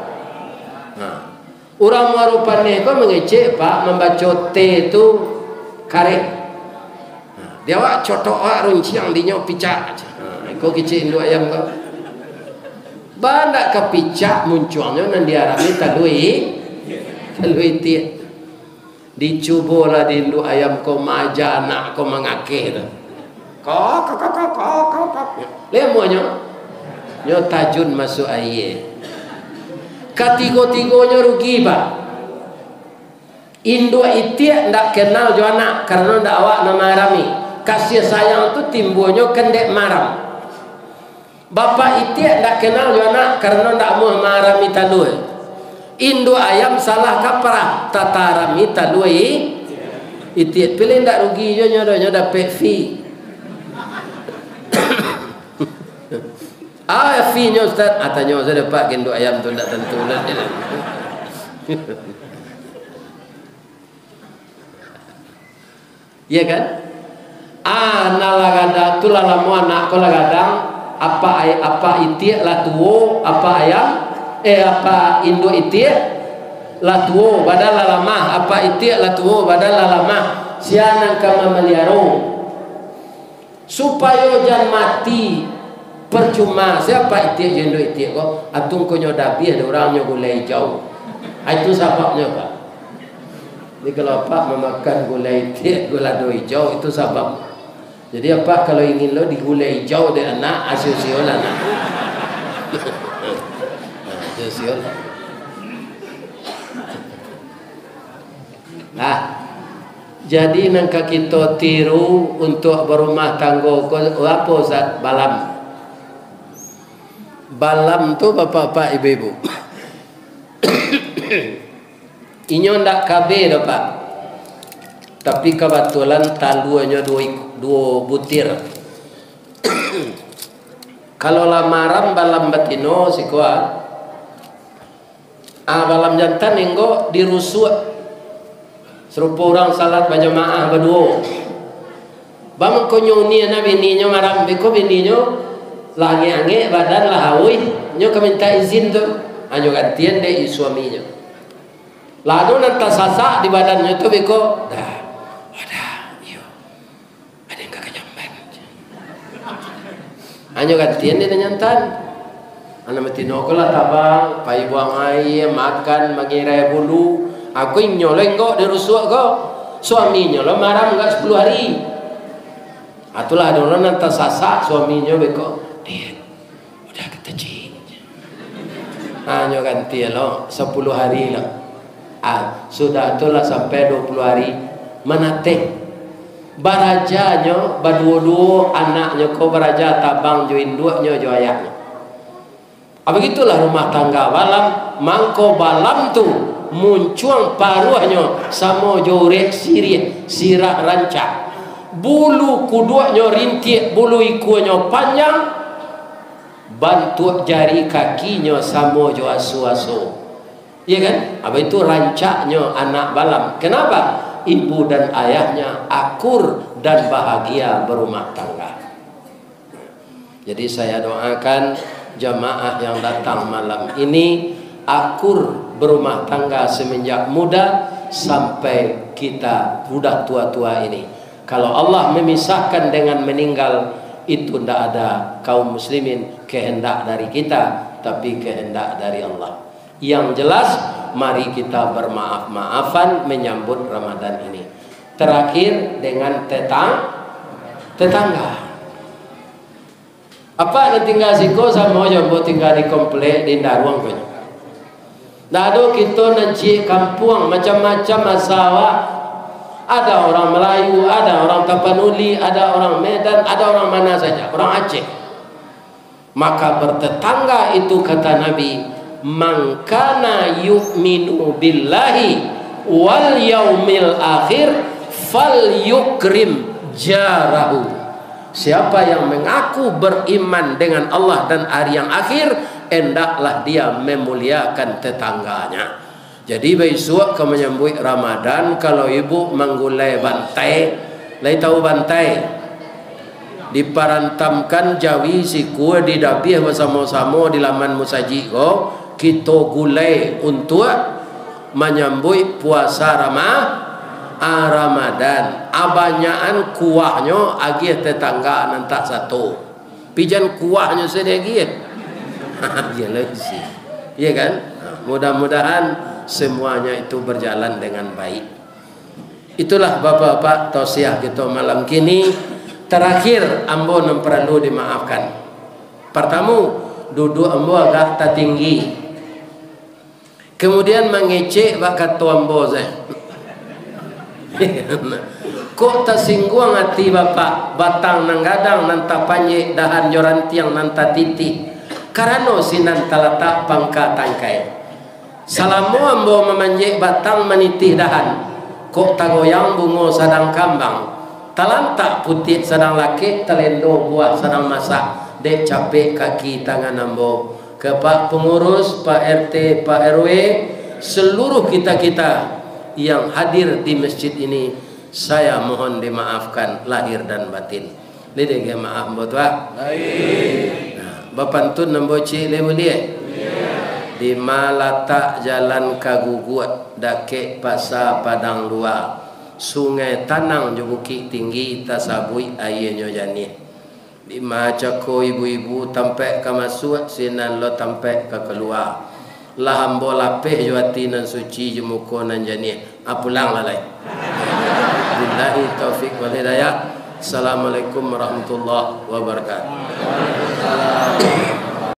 Orang Marupane kau mengecek pak membaca T itu karek. Dia wak cotok wak runciang dinyok picak. Kau kecek induk ayam kau. Bandak kepicak munculnya nan diarami talui tiak. Dicubolah di induk ayam kau maja anak kau mengakeh. Kok. Lemonya. Nyo tajun masuk air. Ketiga-tiganya rugi pak. Induk itik ndak kenal jo anak karena ndak awak nama rami. Kasih sayang tu timbulnya kendek maram. Bapak itik ndak kenal jo anak karena ndak mau marami talui. Induk ayam salah kaprah tatarami talui. Itik pilih ndak rugi jo nyodonya dapat fee. Fee-nya Ustaz, tanya saya dapat genduk ayam tu tak tentu lah. Ya kan? Nala gadang tu lalamu anak ko lagadang apa itik lah tuo apa ayam apa induk itik lah tuo badal lalama apa itik lah tuo badal lalama sianan kama meliaro supaya jangan mati percuma. Siapa itik jendo itik kok atung ko nyodabi ada orangnya gulai jauh. Itu sebabnya pak. Ini kalau pak memakan gulai itik gula doi jauh itu sebab. Jadi apa kalau ingin lo digulai hijau deh anak asosial anak. Asosial. Nah, jadi nangka kita tiru untuk berumah tangga apa Ustaz? Balam tu bapak-bapak ibu-ibu. Inyo ndak kabe dah Pak. Tapi kebetulan taluannya dua butir. Kalau lamaran balam batino si kuat. Balam jantan enggo dirusuk. Serupa orang salat berjamaah berdua. Bang konyo ni na bininya maram beko bininya langi-angi badan lah hawi. Nyo minta izin tu. Anyo gantian deh suaminya. Lalu nanti sasak di badannya tu beko dah. Hanya gantian dia nyantan. Anak metino ko lah tabang, pai buang air, makan, mengirai bulu. Aku nyoleng kok dirusuk kok. Suaminya lo marah enggak 10 hari. Itulah ada orang nanti sasak suaminya beko. Dia udah kita cing. Hanya gantian lo 10 hari lo. Sudah itulah sampai 20 hari menate. Barajanya berdua-dua anaknya kau beraja tabang join duanya jo ayahnya. Begitulah rumah tangga balam. Mangko balam tu muncul paruhnya sama jorek sirah rancak. Bulu kuduanya rintik, bulu ikunya panjang. Bantu jari kakinya sama jo asu-asu. Iya kan? Itu rancaknya anak balam. Kenapa? Ibu dan ayahnya akur dan bahagia berumah tangga. Jadi saya doakan jamaah yang datang malam ini akur berumah tangga semenjak muda sampai kita sudah tua-tua ini. Kalau Allah memisahkan dengan meninggal, itu tidak ada kaum muslimin kehendak dari kita, tapi kehendak dari Allah. Yang jelas, mari kita bermaaf-maafan menyambut Ramadan ini. Terakhir dengan tetangga. Apa yang tinggal siko sama jombo tinggal di komplek di Daruang punya. Lalu kita nanti kampung macam-macam masalah. Ada orang Melayu, ada orang Tapanuli, ada orang Medan, ada orang mana saja, orang Aceh. Maka bertetangga itu kata Nabi, man kana yu'minu billahi wal yaumil akhir falyukrim jarahu. Siapa yang mengaku beriman dengan Allah dan hari yang akhir, hendaklah dia memuliakan tetangganya. Jadi besok kau menyambut Ramadan, kalau ibu menggulai bantai, lai tahu bantai, diparantamkan jawi si kue didapih bersama-sama di laman musaji ko, kita gulai untuk menyambut puasa Ramadan. Abanyaan kuahnya agih tetangga nantak satu. Pijan kuahnya sedikit. Ya lagi. Iya kan? Mudah-mudahan semuanya itu berjalan dengan baik. Itulah bapak-bapak tausiah kita malam kini. Terakhir ambo yang perlu dimaafkan. Pertama, duduk ambo agak tertinggi. Kemudian mengecek bakat ambo saya. Kok tersinggung hati bapak, batang nang gadang nanta panjek dahan joran tiang nanta titi. Karena sinan talatak pangka tangkai. Salamu ambo memanjek batang menitih dahan. Kok tagoyang bungo sadang kambang. Talantak putih sedang laki, telendo buah sedang masak. Dek capek kaki tangan ambo. Ke Pak Pengurus, Pak RT, Pak RW, seluruh kita-kita yang hadir di masjid ini, saya mohon dimaafkan lahir dan batin. Lidege maaf buat Bapak Tun nemboci lemulie. Di Malata Jalan Kagugut dake Pasar Padang Luar. Sungai Tanang Jubuki tinggi tasabui ayenyo jani. Di macako ibu-ibu tampai ke masuk sinan lo tampai ke keluar. Lahambo lapeh juati nan suci jemuko nan jani. Apulang lalai. Billahi taufik wal hidayah. Assalamualaikum warahmatullahi wabarakatuh.